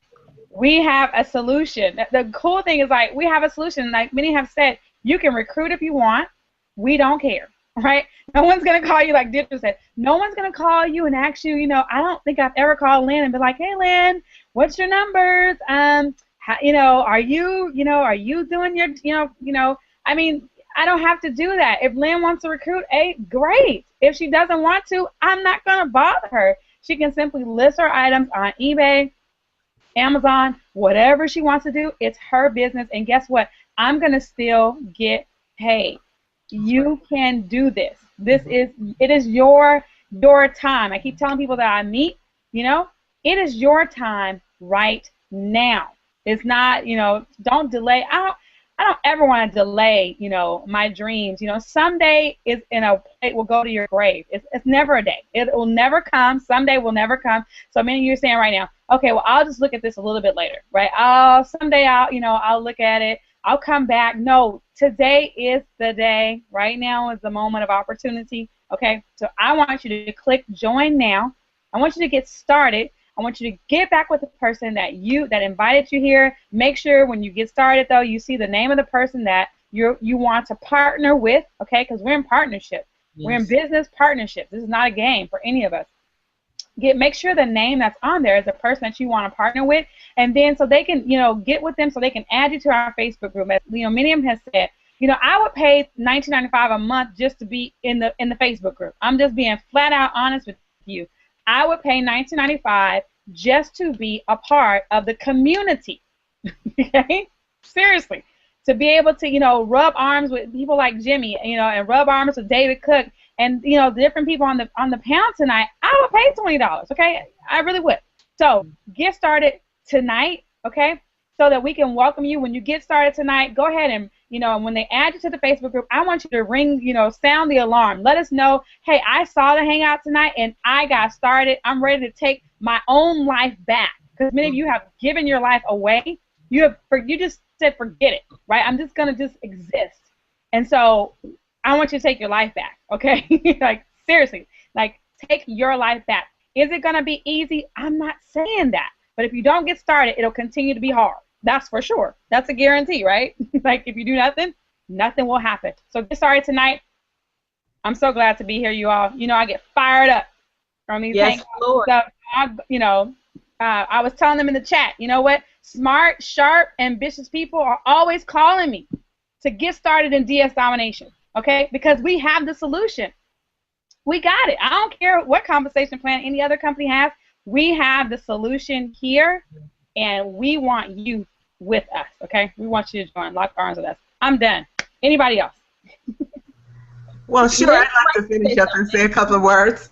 S1: We have a solution. The cool thing is, like, we have a solution. Like many have said, you can recruit if you want. We don't care, right? No one's going to call you, like Dipper said. No one's going to call you and ask you, I don't think I've ever called Lynn and be like, hey, Lynn, what's your numbers? Are you doing your, I mean, I don't have to do that. If Lynn wants to recruit, great. If she doesn't want to, I'm not going to bother her. She can simply list her items on eBay, Amazon, whatever she wants to do. It's her business. And guess what? I'm going to still get paid. You can do this. It is your time. I keep telling people that I meet, it is your time right now. It's not, don't delay. I don't ever want to delay, my dreams. Someday it will go to your grave. It's never a day. It will never come. Someday will never come. So many of you are saying right now, okay, well, I'll just look at this a little bit later, right? Someday I'll look at it. I'll come back. No, today is the day. Right now is the moment of opportunity. Okay, so I want you to click join now. I want you to get started. I want you to get back with the person that invited you here. Make sure when you get started, though, you see the name of the person that you want to partner with, okay? Because we're in partnership. Yes. We're in business partnerships. This is not a game for any of us. Make sure the name that's on there is the person that you want to partner with, and then so they can, get with them so they can add you to our Facebook group. As Miriam has said, I would pay $19.95 a month just to be in the Facebook group. I'm just being flat out honest with you. I would pay $19.95 just to be a part of the community. Okay? Seriously. To be able to, rub arms with people like Jimmy, and rub arms with David Cook, and, the different people on the panel tonight, I would pay $20, okay? I really would. So get started tonight, okay? So that we can welcome you. When you get started tonight, go ahead and, when they add you to the Facebook group, I want you to ring, sound the alarm. Let us know, hey, I saw the Hangout tonight and I got started. I'm ready to take my own life back. Because many of you have given your life away. You just said forget it, right? I'm just going to just exist. And so I want you to take your life back, okay? Like, seriously, like, take your life back. Is it going to be easy? I'm not saying that. But if you don't get started, it'll continue to be hard. That's for sure. That's a guarantee, right? Like, if you do nothing, nothing will happen. So get started tonight. I'm so glad to be here, you all. I get fired up from these
S2: Yes, Lord.
S1: stuff. I was telling them in the chat, you know what? Smart, sharp, ambitious people are always calling me to get started in DS Domination, okay? Because we have the solution. We got it. I don't care what compensation plan any other company has. We have the solution here, and we want you with us, okay? We want you to join, lock arms with us. I'm done. Anybody else?
S4: Well, sure, I'd like to finish up and say a couple of words.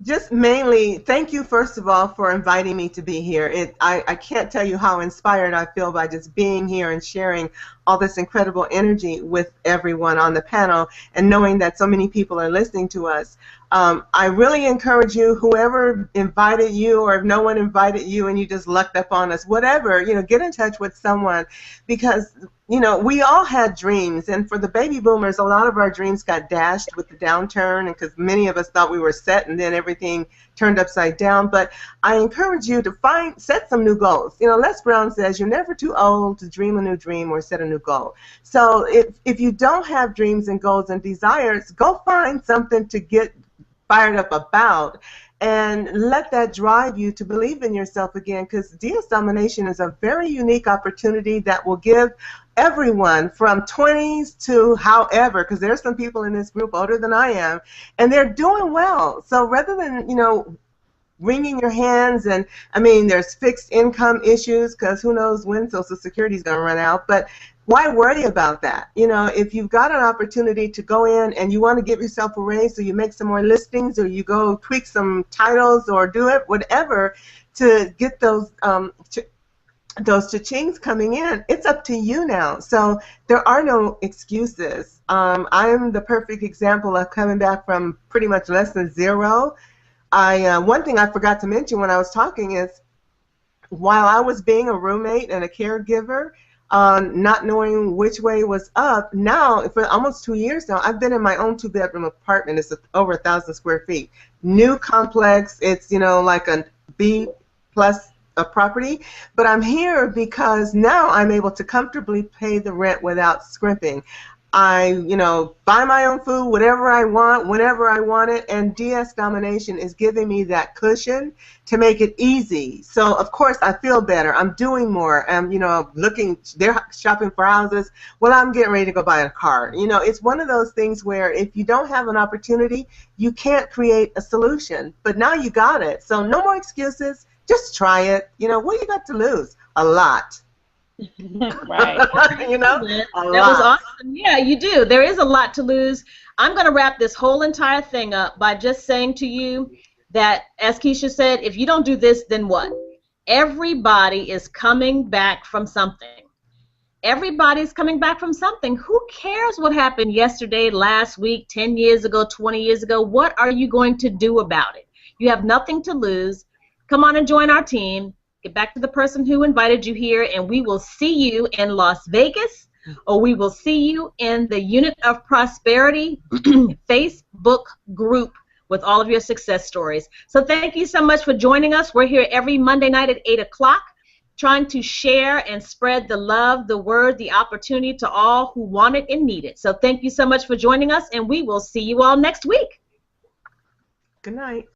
S4: Just mainly, thank you first of all for inviting me to be here. I can't tell you how inspired I feel by just being here and sharing all this incredible energy with everyone on the panel and knowing that so many people are listening to us. I really encourage you, whoever invited you, or if no one invited you and you just lucked up on us, whatever, get in touch with someone, because we all had dreams, and for the baby boomers, a lot of our dreams got dashed with the downturn, and because many of us thought we were set, and then everything turned upside down. But I encourage you to set some new goals. Les Brown says you're never too old to dream a new dream or set a new goal. So if you don't have dreams and goals and desires, go find something to get fired up about, and let that drive you to believe in yourself again, because DS Domination is a very unique opportunity that will give everyone from 20s to however, because there's some people in this group older than I am, and they're doing well. So rather than, wringing your hands, and there's fixed income issues, because who knows when Social Security is going to run out, but why worry about that? If you've got an opportunity to go in and you want to give yourself a raise, so you make some more listings, or you go tweak some titles, or do it, whatever, to get those cha-chings coming in, it's up to you now. So there are no excuses. I am the perfect example of coming back from pretty much less than zero. One thing I forgot to mention when I was talking is, while I was being a roommate and a caregiver, not knowing which way was up, now for almost 2 years now, I've been in my own 2-bedroom apartment. It's over 1,000 square feet. New complex. It's like a B+ a property, but I'm here because now I'm able to comfortably pay the rent without scrimping. I, buy my own food, whatever I want, whenever I want it, and DS Domination is giving me that cushion to make it easy. So, of course, I feel better. I'm doing more. I'm, they're shopping for houses. Well, I'm getting ready to go buy a car. It's one of those things where if you don't have an opportunity, you can't create a solution. But now you got it. So no more excuses. Just try it. What you got to lose? A lot.
S1: Right.
S2: That was awesome. Yeah, you do. There is a lot to lose. I'm going to wrap this whole entire thing up by just saying to you that, as Keisha said, if you don't do this, then what? Everybody is coming back from something. Everybody's coming back from something. Who cares what happened yesterday, last week, 10 years ago, 20 years ago? What are you going to do about it? You have nothing to lose. Come on and join our team. Get back to the person who invited you here, and we will see you in Las Vegas, or we will see you in the Unit of Prosperity Facebook group with all of your success stories. So thank you so much for joining us. We're here every Monday night at 8 o'clock trying to share and spread the love, the word, the opportunity to all who want it and need it. So thank you so much for joining us, and we will see you all next week.
S4: Good night.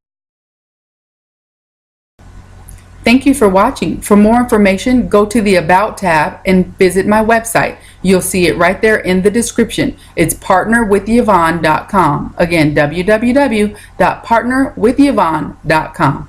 S9: Thank you for watching. For more information, go to the About tab and visit my website. You'll see it right there in the description. It's partnerwithyvonne.com. Again, www.partnerwithyvonne.com.